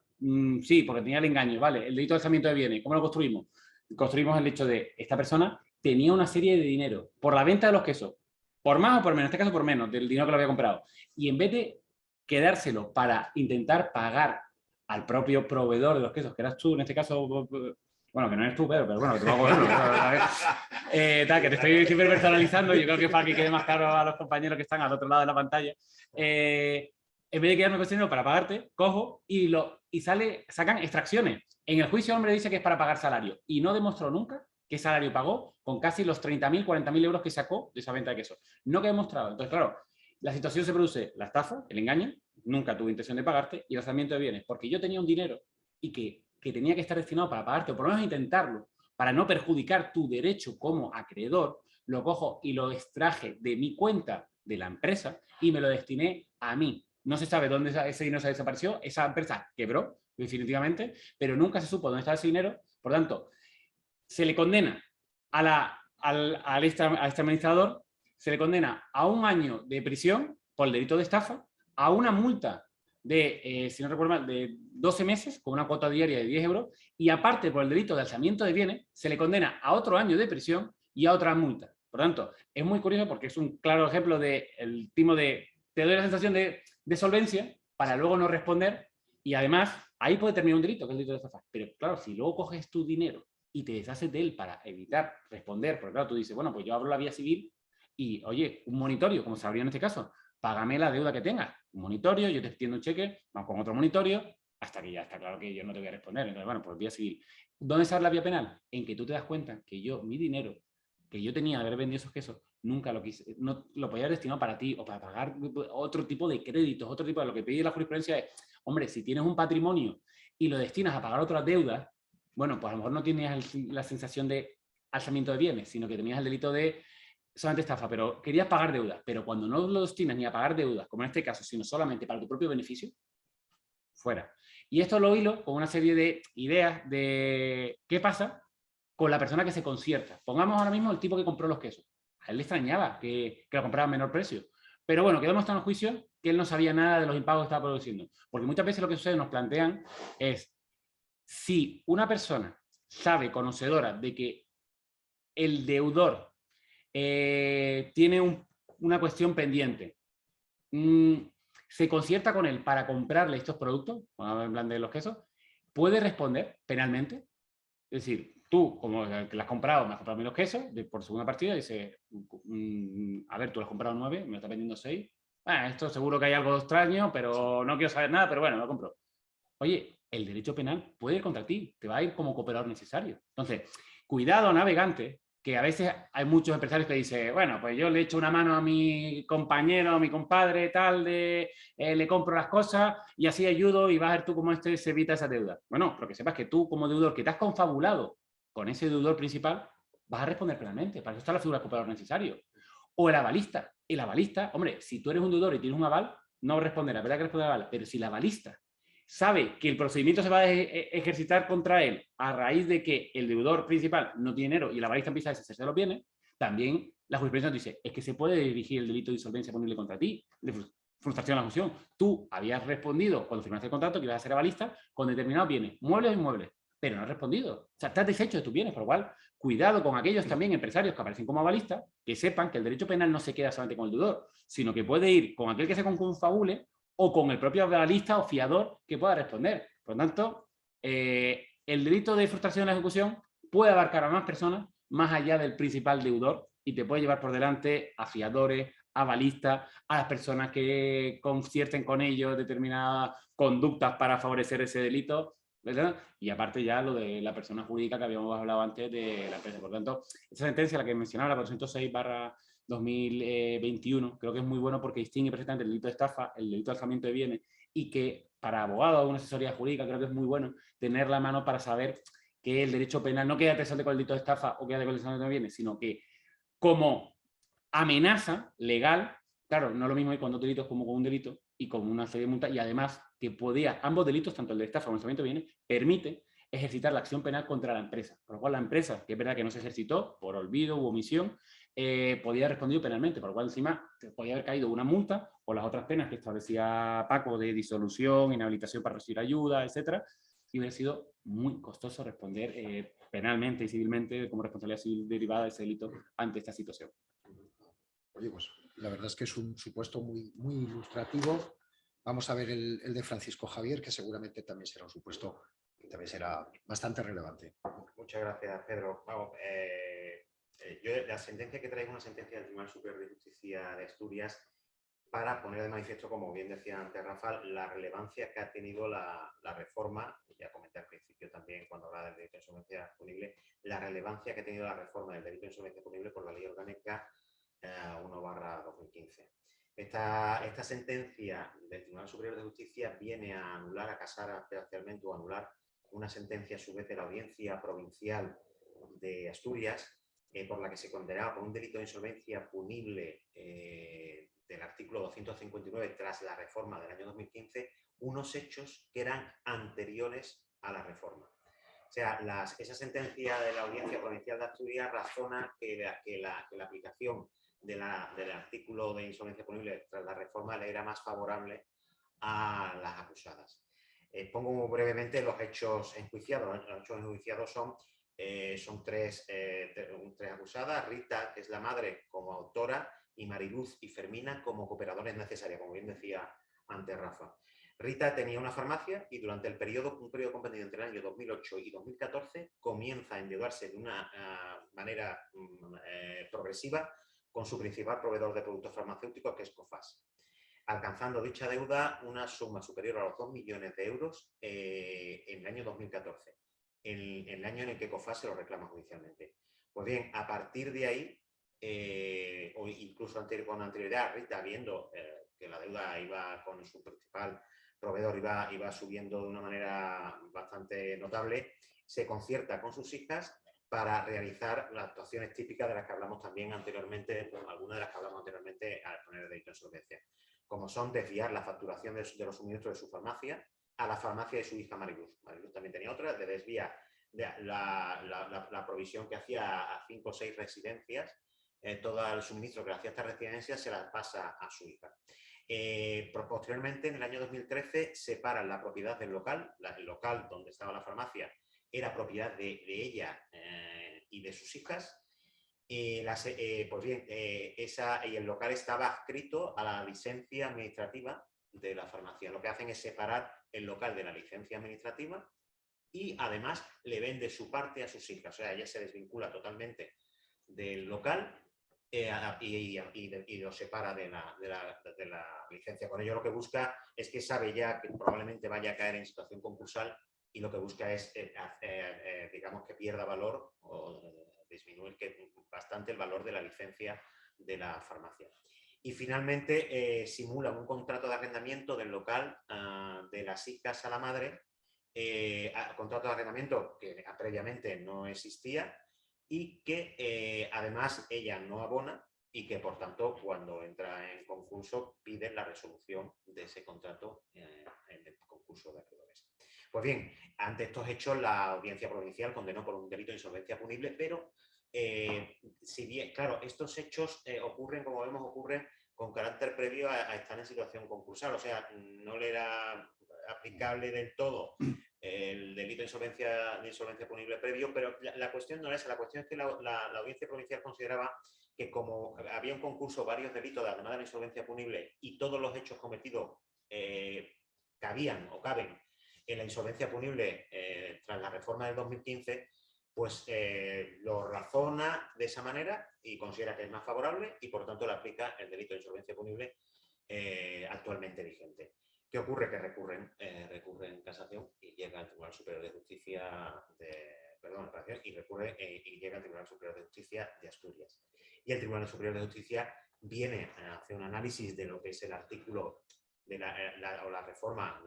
sí, porque tenía el engaño, vale, el delito de alzamiento de bienes, ¿cómo lo construimos? Construimos el hecho de, esta persona tenía una serie de dinero por la venta de los quesos, por más o por menos, en este caso por menos, del dinero que lo había comprado, y en vez de quedárselo para intentar pagar al propio proveedor de los quesos, que eras tú, en este caso, bueno, que no eres tú, Pedro, pero bueno, que te voy a cogerlo. Que te estoy siempre personalizando, yo creo que es para que quede más claro a los compañeros que están al otro lado de la pantalla. En vez de quedarme con ese dinero para pagarte, cojo y sacan extracciones. En el juicio el hombre dice que es para pagar salario y no demostró nunca qué salario pagó con casi los 30.000, 40.000 euros que sacó de esa venta de queso. No queda demostrado. Entonces, claro, la situación se produce la estafa, el engaño, nunca tuve intención de pagarte, y el alzamiento de bienes, porque yo tenía un dinero y que tenía que estar destinado para pagarte, o por lo menos intentarlo, para no perjudicar tu derecho como acreedor, lo cojo y lo extraje de mi cuenta de la empresa y me lo destiné a mí. No se sabe dónde ese dinero se desapareció, esa empresa quebró definitivamente, pero nunca se supo dónde estaba ese dinero. Por tanto, se le condena a este administrador, se le condena a 1 año de prisión por el delito de estafa, a una multa de, si no recuerdo mal, de 12 meses con una cuota diaria de 10 euros, y aparte por el delito de alzamiento de bienes, se le condena a otro año de prisión y a otra multa. Por tanto, es muy curioso porque es un claro ejemplo del timo de te doy la sensación de solvencia para luego no responder, y además ahí puede terminar un delito, que es el delito de estafa. Pero claro, si luego coges tu dinero y te deshaces de él para evitar responder, porque claro, tú dices, bueno, pues yo abro la vía civil y, oye, un monitorio, como se abría en este caso, págame la deuda que tengas. Un monitorio, yo te extiendo un cheque, vamos con otro monitorio, hasta que ya está claro que yo no te voy a responder. Entonces, bueno, pues vía civil. ¿Dónde se abre la vía penal? En que tú te das cuenta que yo, mi dinero, que yo tenía de haber vendido esos quesos, nunca lo quise, no lo podía haber destinado para ti o para pagar otro tipo de créditos, otro tipo de lo que pide la jurisprudencia es, hombre, si tienes un patrimonio y lo destinas a pagar otras deudas, bueno, pues a lo mejor no tienes la sensación de alzamiento de bienes, sino que tenías el delito de solamente estafa, pero querías pagar deudas, pero cuando no lo destinas ni a pagar deudas, como en este caso, sino solamente para tu propio beneficio, fuera. Y esto lo hilo con una serie de ideas de qué pasa con la persona que se concierta. Pongamos ahora mismo el tipo que compró los quesos. A él le extrañaba que lo compraba a menor precio. Pero bueno, quedó demostrado en el juicio que él no sabía nada de los impagos que estaba produciendo. Porque muchas veces lo que sucede, nos plantean, es si una persona sabe, conocedora de que el deudor tiene una cuestión pendiente, se concierta con él para comprarle estos productos, en plan de los quesos, puede responder penalmente. Es decir, tú, como que las has comprado, me has comprado menos quesos, por segunda partida, dice, a ver, tú lo has comprado 9, me lo estás vendiendo 6. Esto seguro que hay algo extraño, pero no quiero saber nada, pero bueno, lo compro. Oye, el derecho penal puede ir contra ti, te va a ir como cooperador necesario. Entonces, cuidado, navegante, que a veces hay muchos empresarios que dicen, bueno, pues yo le echo una mano a mi compañero, a mi compadre, tal, le compro las cosas y así ayudo y vas a ver tú cómo se evita esa deuda. Bueno, pero que sepas que tú como deudor, que te has confabulado con ese deudor principal, vas a responder penalmente. Para eso está la figura de cooperador necesario. O el avalista. El avalista, hombre, si tú eres un deudor y tienes un aval, no responderá, ¿verdad que responde aval? Pero si el avalista sabe que el procedimiento se va a ejercitar contra él a raíz de que el deudor principal no tiene dinero y el avalista empieza a deshacerse de los bienes, también la jurisprudencia nos dice, es que se puede dirigir el delito de insolvencia punible contra ti, de frustración a la función. Tú habías respondido cuando firmaste el contrato que ibas a ser avalista con determinados bienes, muebles o inmuebles, pero no has respondido. O sea, estás deshecho de tus bienes, por lo cual, cuidado con aquellos también empresarios que aparecen como avalistas, que sepan que el derecho penal no se queda solamente con el deudor, sino que puede ir con aquel que se confabule o con el propio avalista o fiador que pueda responder. Por lo tanto, el delito de frustración de la ejecución puede abarcar a más personas más allá del principal deudor y te puede llevar por delante a fiadores, avalistas, a las personas que concierten con ellos determinadas conductas para favorecer ese delito, ¿verdad? Y aparte ya lo de la persona jurídica que habíamos hablado antes de la empresa. Por lo tanto, esa sentencia, la que mencionaba, la 406/2021, creo que es muy bueno porque distingue perfectamente el delito de estafa, el delito de alzamiento de bienes, y que para abogados o una asesoría jurídica creo que es muy bueno tener la mano para saber que el derecho penal no queda presente con el delito de estafa o queda con el alzamiento de bienes, sino que como amenaza legal, claro, no es lo mismo ir con dos delitos como con un delito y con una serie de multas, y además que podía, ambos delitos, tanto el de estafa como el alzamiento de bienes, permite ejercitar la acción penal contra la empresa. Por lo cual la empresa, que es verdad que no se ejercitó por olvido u omisión, podía haber respondido penalmente, por lo cual encima podía haber caído una multa o las otras penas que establecía Paco de disolución, inhabilitación para recibir ayuda, etcétera, y hubiera sido muy costoso responder penalmente y civilmente como responsabilidad civil derivada de ese delito ante esta situación. Oye, pues la verdad es que es un supuesto muy, muy ilustrativo. Vamos a ver el de Francisco Javier, que seguramente también será un supuesto que también será bastante relevante. Muchas gracias, Pedro. Vamos, yo la sentencia que traigo es una sentencia del Tribunal Superior de Justicia de Asturias para poner de manifiesto, como bien decía antes Rafa, la relevancia que ha tenido la reforma, ya comenté al principio también cuando hablaba del delito de insolvencia punible, la relevancia que ha tenido la reforma del delito de insolvencia punible por la Ley Orgánica 1/2015. Esta sentencia del Tribunal Superior de Justicia viene a anular, a casar parcialmente o anular una sentencia a su vez de la Audiencia Provincial de Asturias, por la que se condenaba por un delito de insolvencia punible del artículo 259 tras la reforma del año 2015, unos hechos que eran anteriores a la reforma. O sea, esa sentencia de la Audiencia Provincial de Asturias razona que la aplicación del artículo de insolvencia punible tras la reforma le era más favorable a las acusadas. Pongo muy brevemente los hechos enjuiciados. Los hechos enjuiciados son tres acusadas: Rita, que es la madre, como autora, y Mariluz y Fermina como cooperadores necesarias, como bien decía antes Rafa. Rita tenía una farmacia y durante un periodo comprendido entre el año 2008 y 2014 comienza a endeudarse de una manera progresiva con su principal proveedor de productos farmacéuticos, que es Cofas, alcanzando dicha deuda una suma superior a los 2 millones de euros en el año 2014, en el año en el que Cofas se lo reclama judicialmente. Pues bien, a partir de ahí, o incluso con anterioridad, Rita, viendo que la deuda iba con su principal proveedor, iba subiendo de una manera bastante notable, se concierta con sus hijas para realizar las actuaciones típicas de las que hablamos también anteriormente, bueno, algunas de las que hablamos anteriormente al poner el delito de insolvencia, como son desviar la facturación de los suministros de su farmacia a la farmacia de su hija Mariluz. Mariluz también tenía otra, de desviar la provisión que hacía a 5 o 6 residencias, todo el suministro que le hacía a estas residencias se la pasa a su hija. Posteriormente, en el año 2013, separan la propiedad del local, el local donde estaba la farmacia era propiedad de ella y de sus hijas. Pues bien, y el local estaba adscrito a la licencia administrativa de la farmacia. Lo que hacen es separar el local de la licencia administrativa y además le vende su parte a sus hijas. O sea, ella se desvincula totalmente del local y lo separa de la licencia. Con ello lo que busca es que sabe ya que probablemente vaya a caer en situación concursal y lo que busca es, digamos, que pierda valor o disminuir bastante el valor de la licencia de la farmacia. Y finalmente simulan un contrato de arrendamiento del local de las hijas a la madre, contrato de arrendamiento que previamente no existía y que además ella no abona y que por tanto cuando entra en concurso pide la resolución de ese contrato en el concurso de acreedores. Pues bien, ante estos hechos la Audiencia Provincial condenó por un delito de insolvencia punible, pero si bien, claro, estos hechos ocurren, como vemos, ocurren con carácter previo a estar en situación concursal, o sea, no le era aplicable del todo el delito de insolvencia punible previo, pero la cuestión no es esa, la cuestión es que la Audiencia Provincial consideraba que como había un concurso, varios delitos, además de la insolvencia punible, y todos los hechos cometidos cabían o caben en la insolvencia punible tras la reforma del 2015, pues lo razona de esa manera y considera que es más favorable y por tanto le aplica el delito de insolvencia punible actualmente vigente. ¿Qué ocurre? Que recurren en casación y llega al Tribunal Superior de Justicia y llega al Tribunal Superior de Justicia de Asturias. Y el Tribunal Superior de Justicia viene a hacer un análisis de lo que es el artículo de la reforma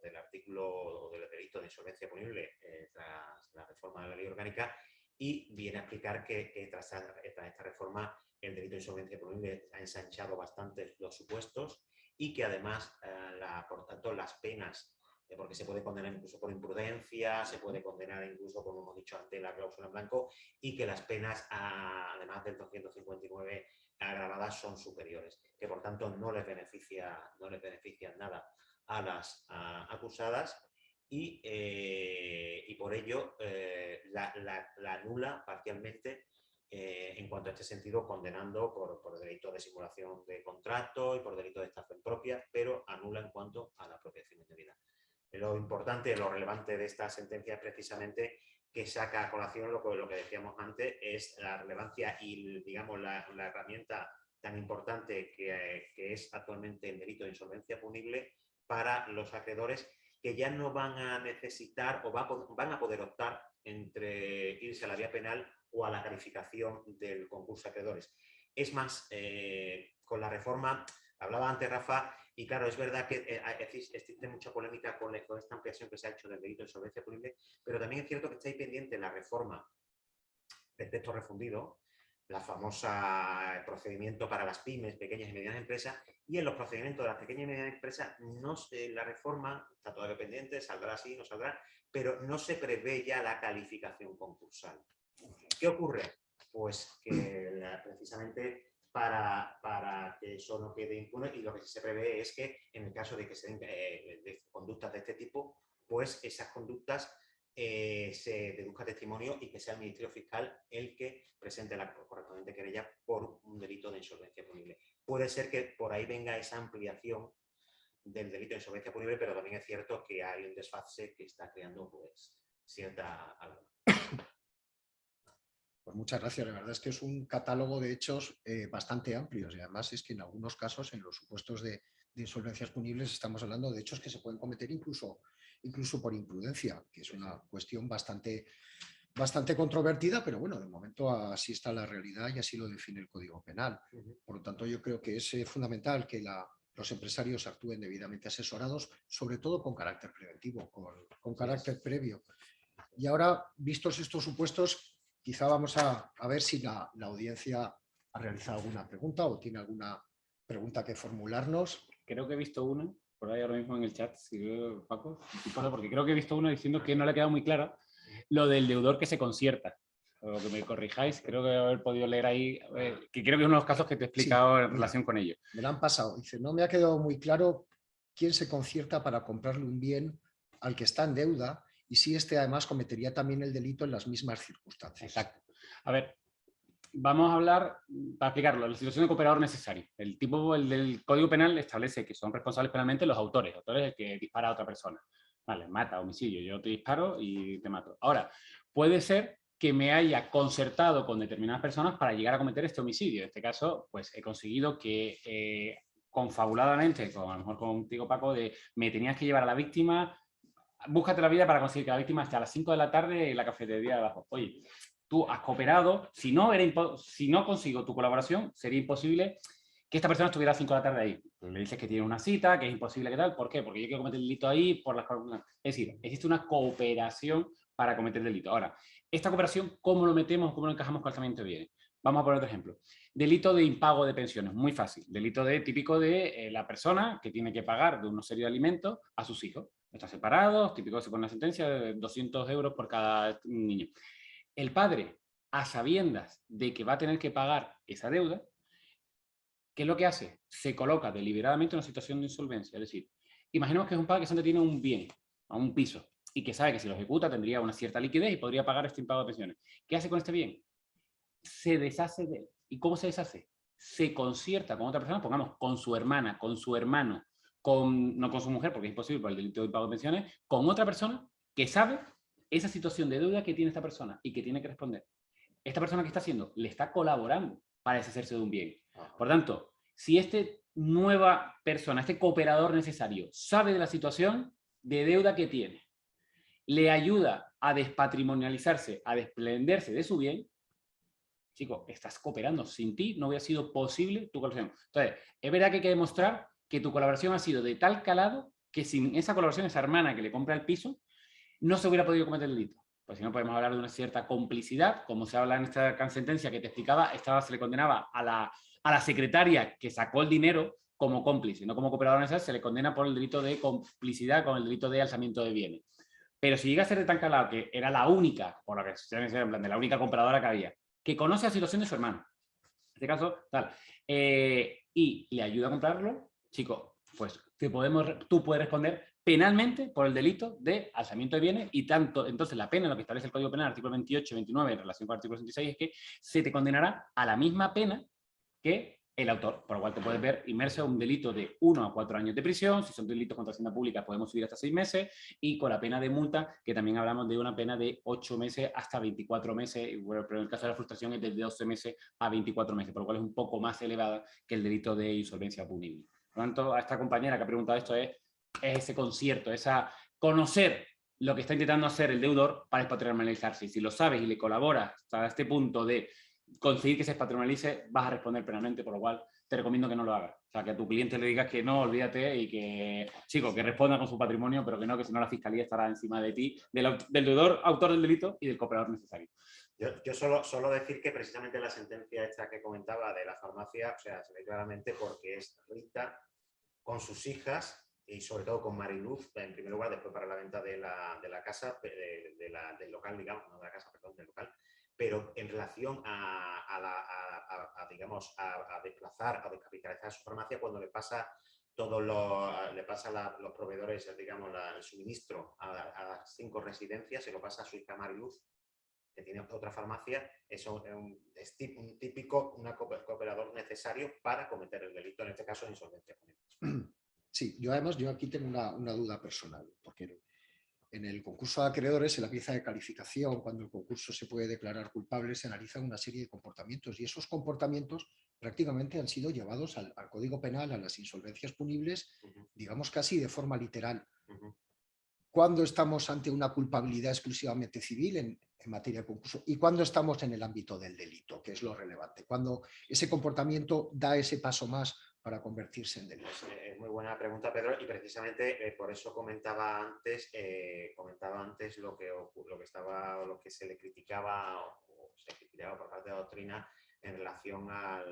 del artículo del delito de insolvencia punible tras la reforma de la ley orgánica y viene a explicar que tras esta reforma el delito de insolvencia punible ha ensanchado bastante los supuestos y que además, por tanto, las penas, porque se puede condenar incluso por imprudencia, se puede condenar incluso, como hemos dicho antes, la cláusula en blanco, y que las penas, además del 259 agravadas, son superiores, que por tanto no les benefician nada a las acusadas y por ello la anula parcialmente en cuanto a este sentido, condenando por delito de simulación de contrato y por delito de estafa impropia, pero anula en cuanto a la apropiación indebida. Lo importante, lo relevante de esta sentencia es precisamente que saca a colación lo que decíamos antes, es la relevancia y, digamos, la herramienta tan importante que es actualmente el delito de insolvencia punible para los acreedores que ya no van a necesitar o van a poder optar entre irse a la vía penal o a la calificación del concurso de acreedores. Es más, con la reforma, hablaba antes Rafa, y claro, es verdad que existe mucha polémica con esta ampliación que se ha hecho del delito de insolvencia punible, pero también es cierto que está ahí pendiente la reforma del texto refundido, la famosa procedimiento para las pymes, pequeñas y medianas empresas, y en los procedimientos de las pequeñas y medianas empresas no la reforma está todavía pendiente, saldrá así, no saldrá, pero no se prevé ya la calificación concursal. ¿Qué ocurre? Pues que precisamente para que eso no quede impune, y lo que se prevé es que en el caso de que se den de conductas de este tipo, pues esas conductas se deduzca testimonio y que sea el Ministerio Fiscal el que presente la correspondiente querella por un delito de insolvencia punible. Puede ser que por ahí venga esa ampliación del delito de insolvencia punible, pero también es cierto que hay un desfase que está creando pues cierta alarma. Pues muchas gracias. La verdad es que es un catálogo de hechos bastante amplios y además es que en algunos casos, en los supuestos de insolvencias punibles, estamos hablando de hechos que se pueden cometer incluso por imprudencia, que es una cuestión bastante controvertida, pero bueno, de momento así está la realidad y así lo define el Código Penal. Por lo tanto, yo creo que es fundamental que los empresarios actúen debidamente asesorados, sobre todo con carácter preventivo, con carácter previo. Y ahora, vistos estos supuestos, quizá vamos a ver si la audiencia ha realizado alguna pregunta o tiene alguna pregunta que formularnos. Creo que he visto una, por ahí ahora mismo en el chat, si veo, Paco, porque creo que he visto una diciendo que no le ha quedado muy clara lo del deudor que se concierta. O que me corrijáis, creo que haber podido leer ahí, que creo que es uno de los casos que te he explicado en relación con ello. Me lo han pasado. Dice, no me ha quedado muy claro quién se concierta para comprarle un bien al que está en deuda y si este además cometería también el delito en las mismas circunstancias. Exacto. A ver, vamos a hablar, para explicarlo, la situación de cooperador necesario. El del Código Penal establece que son responsables penalmente los autores el que dispara a otra persona. Vale, mata, homicidio, yo te disparo y te mato. Ahora, puede ser que me haya concertado con determinadas personas para llegar a cometer este homicidio. En este caso, pues he conseguido que confabuladamente, a lo mejor contigo, Paco, me tenías que llevar a la víctima, búscate la vida para conseguir que la víctima esté a las 5 de la tarde en la cafetería de abajo. Oye, tú has cooperado, si no consigo tu colaboración, sería imposible que esta persona estuviera a las 5 de la tarde ahí. Le dices que tiene una cita, que es imposible que tal. ¿Por qué? Porque yo quiero cometer el delito ahí por las... Es decir, existe una cooperación para cometer el delito. Ahora, esta cooperación, ¿cómo lo metemos? ¿Cómo lo encajamos con el alzamiento de bienes? Vamos a poner otro ejemplo. Delito de impago de pensiones, muy fácil. Delito típico de la persona que tiene que pagar de una serie de alimentos a sus hijos. Están separados, típico se pone una sentencia de 200 euros por cada niño. El padre, a sabiendas de que va a tener que pagar esa deuda, ¿qué es lo que hace? Se coloca deliberadamente en una situación de insolvencia. Es decir, imaginemos que es un padre que solamente tiene un bien, un piso, y que sabe que si lo ejecuta tendría una cierta liquidez y podría pagar este impago de pensiones. ¿Qué hace con este bien? Se deshace de él. ¿Y cómo se deshace? Se concierta con otra persona, pongamos, con su hermana, con su hermano, no con su mujer, porque es imposible por el delito de impago de pensiones, con otra persona que sabe esa situación de deuda que tiene esta persona y que tiene que responder. Esta persona que está haciendo le está colaborando para deshacerse de un bien. Por tanto, si nueva persona, este cooperador necesario, sabe de la situación de deuda que tiene, le ayuda a despatrimonializarse, a desprenderse de su bien, chico, estás cooperando. Sin ti no hubiera sido posible tu colaboración. Entonces, es verdad que hay que demostrar que tu colaboración ha sido de tal calado que sin esa colaboración, esa hermana que le compra el piso, no se hubiera podido cometer el delito. Pues si no, podemos hablar de una cierta complicidad, como se habla en esta sentencia que te explicaba, se le condenaba a la secretaria que sacó el dinero como cómplice, no como cooperador necesario, se le condena por el delito de complicidad con el delito de alzamiento de bienes. Pero si llega a ser de tan calado que era la única, por lo que se llama en plan de la única compradora que había, que conoce la situación de su hermano, en este caso, tal, y le ayuda a comprarlo, chico, pues tú puedes responder penalmente por el delito de alzamiento de bienes y tanto, entonces la pena, lo que establece el Código Penal, artículo 28 y 29, en relación con el artículo 66, es que se te condenará a la misma pena que el autor, por lo cual te puedes ver inmerso en un delito de 1 a 4 años de prisión, si son delitos contra Hacienda Pública podemos subir hasta 6 meses, y con la pena de multa, que también hablamos de una pena de 8 meses hasta 24 meses, bueno, pero en el caso de la frustración es de 12 meses a 24 meses, por lo cual es un poco más elevada que el delito de insolvencia punible. Por lo tanto, a esta compañera que ha preguntado esto es ese concierto, conocer lo que está intentando hacer el deudor para patrimonializarse. Y si lo sabes y le colaboras hasta este punto de conseguir que se patrimonialice, vas a responder penalmente, por lo cual te recomiendo que no lo hagas. O sea, que a tu cliente le digas que no, olvídate, y que, chico, que responda con su patrimonio, pero que si no la fiscalía estará encima de ti, del deudor, autor del delito y del cooperador necesario. Yo solo decir que precisamente la sentencia esta que comentaba de la farmacia, o sea, se ve claramente porque es Rita con sus hijas y sobre todo con Mariluz, en primer lugar, después para la venta de la casa, del local, digamos, no de la casa, perdón, del local, pero en relación digamos, a desplazar, a descapitalizar su farmacia cuando le pasa los proveedores, digamos, el suministro a las 5 residencias, se lo pasa a su hija Mariluz, que tiene otra farmacia, eso es un típico cooperador necesario para cometer el delito, en este caso de insolvencia. Sí, yo aquí tengo una duda personal, porque en el concurso de acreedores, en la pieza de calificación, cuando el concurso se puede declarar culpable, se analizan una serie de comportamientos y esos comportamientos prácticamente han sido llevados al Código Penal, a las insolvencias punibles, digamos casi de forma literal. ¿Cuándo estamos ante una culpabilidad exclusivamente civil en materia de concurso y cuándo estamos en el ámbito del delito, que es lo relevante? Cuando ese comportamiento da ese paso más para convertirse en delito. muy buena pregunta, Pedro, y precisamente por eso comentaba antes lo que se le criticaba o se criticaba por parte de la doctrina en relación a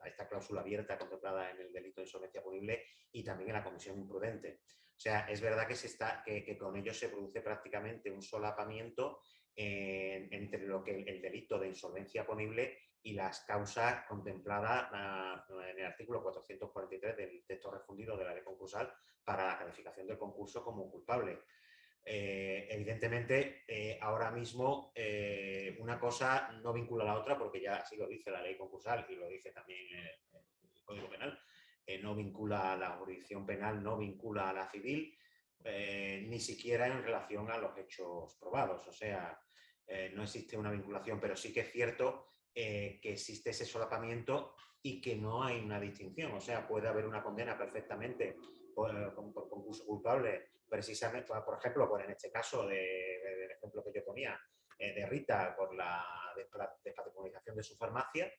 esta cláusula abierta contemplada en el delito de insolvencia punible y también en la comisión imprudente. O sea, es verdad que con ello se produce prácticamente un solapamiento entre lo que el delito de insolvencia punible y las causas contempladas en el artículo 443 del texto refundido de la ley concursal para la calificación del concurso como culpable. Evidentemente, ahora mismo una cosa no vincula a la otra porque ya así lo dice la ley concursal y lo dice también el Código Penal. No vincula a la jurisdicción penal, no vincula a la civil, ni siquiera en relación a los hechos probados. O sea, no existe una vinculación, pero sí que es cierto que existe ese solapamiento y que no hay una distinción. O sea, puede haber una condena perfectamente por concurso culpable, precisamente, por ejemplo, en este caso del ejemplo que yo ponía, de Rita por la despatrimonialización de su farmacia.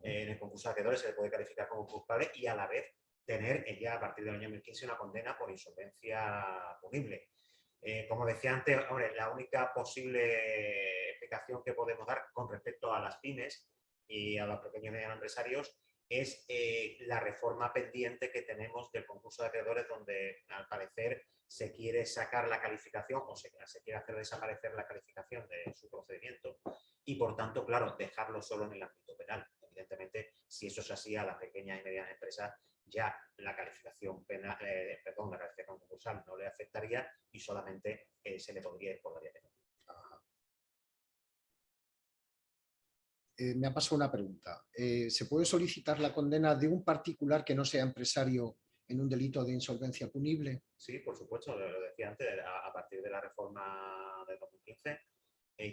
En el concurso de acreedores se le puede calificar como culpable y a la vez tener ya a partir del año 2015 una condena por insolvencia punible. Como decía antes, hombre, la única posible explicación que podemos dar con respecto a las pymes y a los pequeños y medianos empresarios es la reforma pendiente que tenemos del concurso de acreedores, donde al parecer se quiere sacar la calificación o se quiere hacer desaparecer la calificación de su procedimiento y, por tanto, claro, dejarlo solo en el ámbito penal. Evidentemente, si eso es así, a las pequeñas y medianas empresas ya la calificación penal, la calificación concursal no le afectaría y solamente se le podría ir por la vía penal. Me ha pasado una pregunta. ¿Se puede solicitar la condena de un particular que no sea empresario en un delito de insolvencia punible? Sí, por supuesto, lo decía antes, a partir de la reforma de 2015,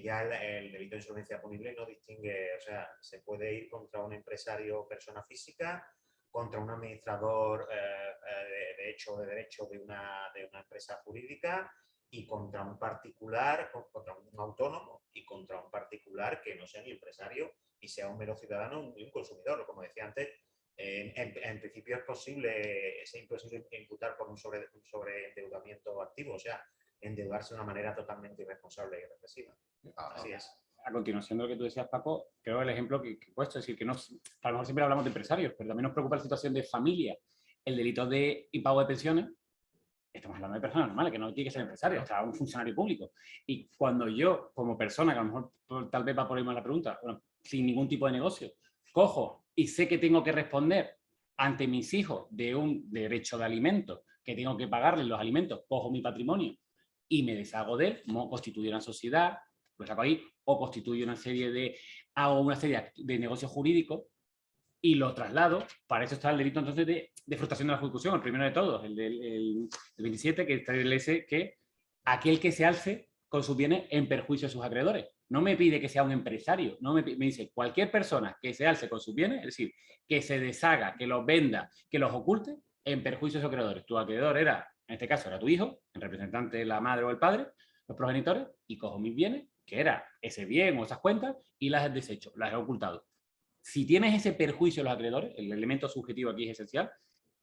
ya el delito de insolvencia punible no distingue, o sea, se puede ir contra un empresario o persona física, contra un administrador de hecho o de derecho de una empresa jurídica y contra un particular, contra un autónomo y contra un particular que no sea ni empresario y sea un mero ciudadano y un consumidor. Como decía antes, en principio es imposible imputar por un sobreendeudamiento activo, o sea, endeudarse de una manera totalmente irresponsable y represiva. Así es. A continuación de lo que tú decías, Paco, creo el ejemplo que he puesto, es decir, que a lo mejor siempre hablamos de empresarios, pero también nos preocupa la situación de familia. El delito de impago de pensiones, estamos hablando de personas normales, que no tiene que ser empresario, hasta un funcionario público. Y cuando yo, como persona, que a lo mejor tal vez va por ahí más la pregunta, bueno, sin ningún tipo de negocio, cojo y sé que tengo que responder ante mis hijos de un derecho de alimento, que tengo que pagarles los alimentos, cojo mi patrimonio y me deshago de él, constituyo una sociedad, lo saco ahí, o constituyo hago una serie de negocios jurídicos y lo traslado. Para eso está el delito entonces de frustración de la ejecución, el primero de todos, el 27, que establece que aquel que se alce con sus bienes en perjuicio de sus acreedores. No me pide que sea un empresario, me dice cualquier persona que se alce con sus bienes, es decir, que se deshaga, que los venda, que los oculte en perjuicio de sus acreedores. Tu acreedor era, en este caso, era tu hijo, el representante de la madre o el padre, los progenitores, y cojo mis bienes, que era ese bien o esas cuentas, y las he deshecho, las he ocultado. Si tienes ese perjuicio a los acreedores, el elemento subjetivo aquí es esencial,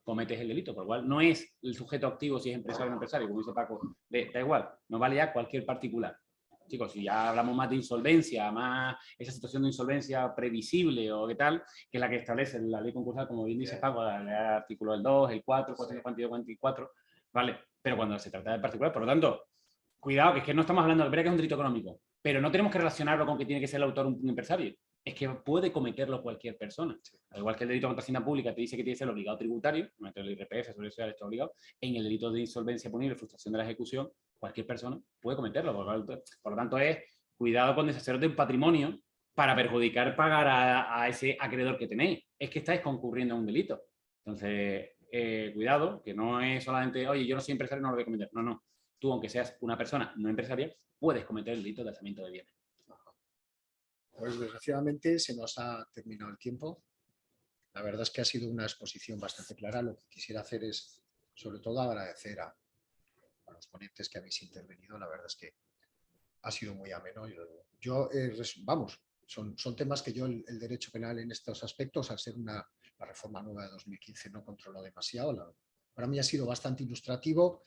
cometes el delito, por lo cual no es el sujeto activo si es empresario o no empresario, como dice Paco, da igual, nos vale ya cualquier particular. Chicos, si ya hablamos más de insolvencia, más esa situación de insolvencia previsible o qué tal, que es la que establece la ley concursal, como bien dice Paco, el artículo del 2, el 4, 452, 44, ¿vale? Pero cuando se trata de particular, por lo tanto, cuidado, que es que no estamos hablando de que es un delito económico, pero no tenemos que relacionarlo con que tiene que ser el autor un empresario. Es que puede cometerlo cualquier persona. Al igual que el delito contra Hacienda Pública te dice que tiene que ser el obligado tributario, el IRPF, sobre eso ya está obligado, en el delito de insolvencia punible, frustración de la ejecución, cualquier persona puede cometerlo. Por lo tanto, es cuidado con deshaceros de un patrimonio para perjudicar pagar a ese acreedor que tenéis. Es que estáis concurriendo a un delito. Entonces, cuidado, que no es solamente, oye, yo no soy empresario, no lo voy a cometer. No, no. Tú, aunque seas una persona no empresaria, puedes cometer el delito de alzamiento de bienes. Pues desgraciadamente se nos ha terminado el tiempo. La verdad es que ha sido una exposición bastante clara. Lo que quisiera hacer es, sobre todo, agradecer a los ponentes que habéis intervenido. La verdad es que ha sido muy ameno. Son temas que yo, el derecho penal en estos aspectos, al ser la la reforma nueva de 2015 no controló demasiado. Para mí ha sido bastante ilustrativo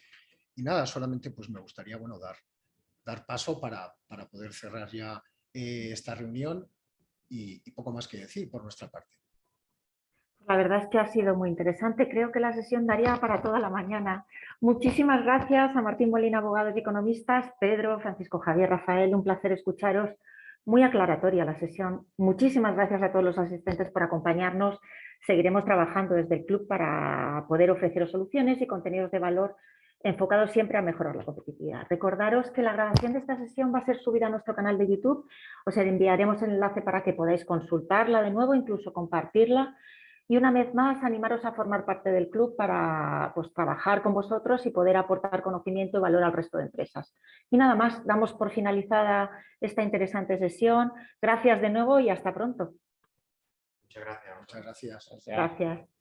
y nada, solamente pues me gustaría bueno, dar paso para poder cerrar ya esta reunión y poco más que decir por nuestra parte. La verdad es que ha sido muy interesante. Creo que la sesión daría para toda la mañana. Muchísimas gracias a Martín Molina, abogados y economistas, Pedro, Francisco Javier, Rafael. Un placer escucharos. Muy aclaratoria la sesión. Muchísimas gracias a todos los asistentes por acompañarnos. Seguiremos trabajando desde el club para poder ofreceros soluciones y contenidos de valor enfocados siempre a mejorar la competitividad. Recordaros que la grabación de esta sesión va a ser subida a nuestro canal de YouTube. Os enviaremos el enlace para que podáis consultarla de nuevo, incluso compartirla. Y una vez más, animaros a formar parte del club para pues, trabajar con vosotros y poder aportar conocimiento y valor al resto de empresas. Y nada más, damos por finalizada esta interesante sesión. Gracias de nuevo y hasta pronto. Muchas gracias. Muchas gracias. Gracias.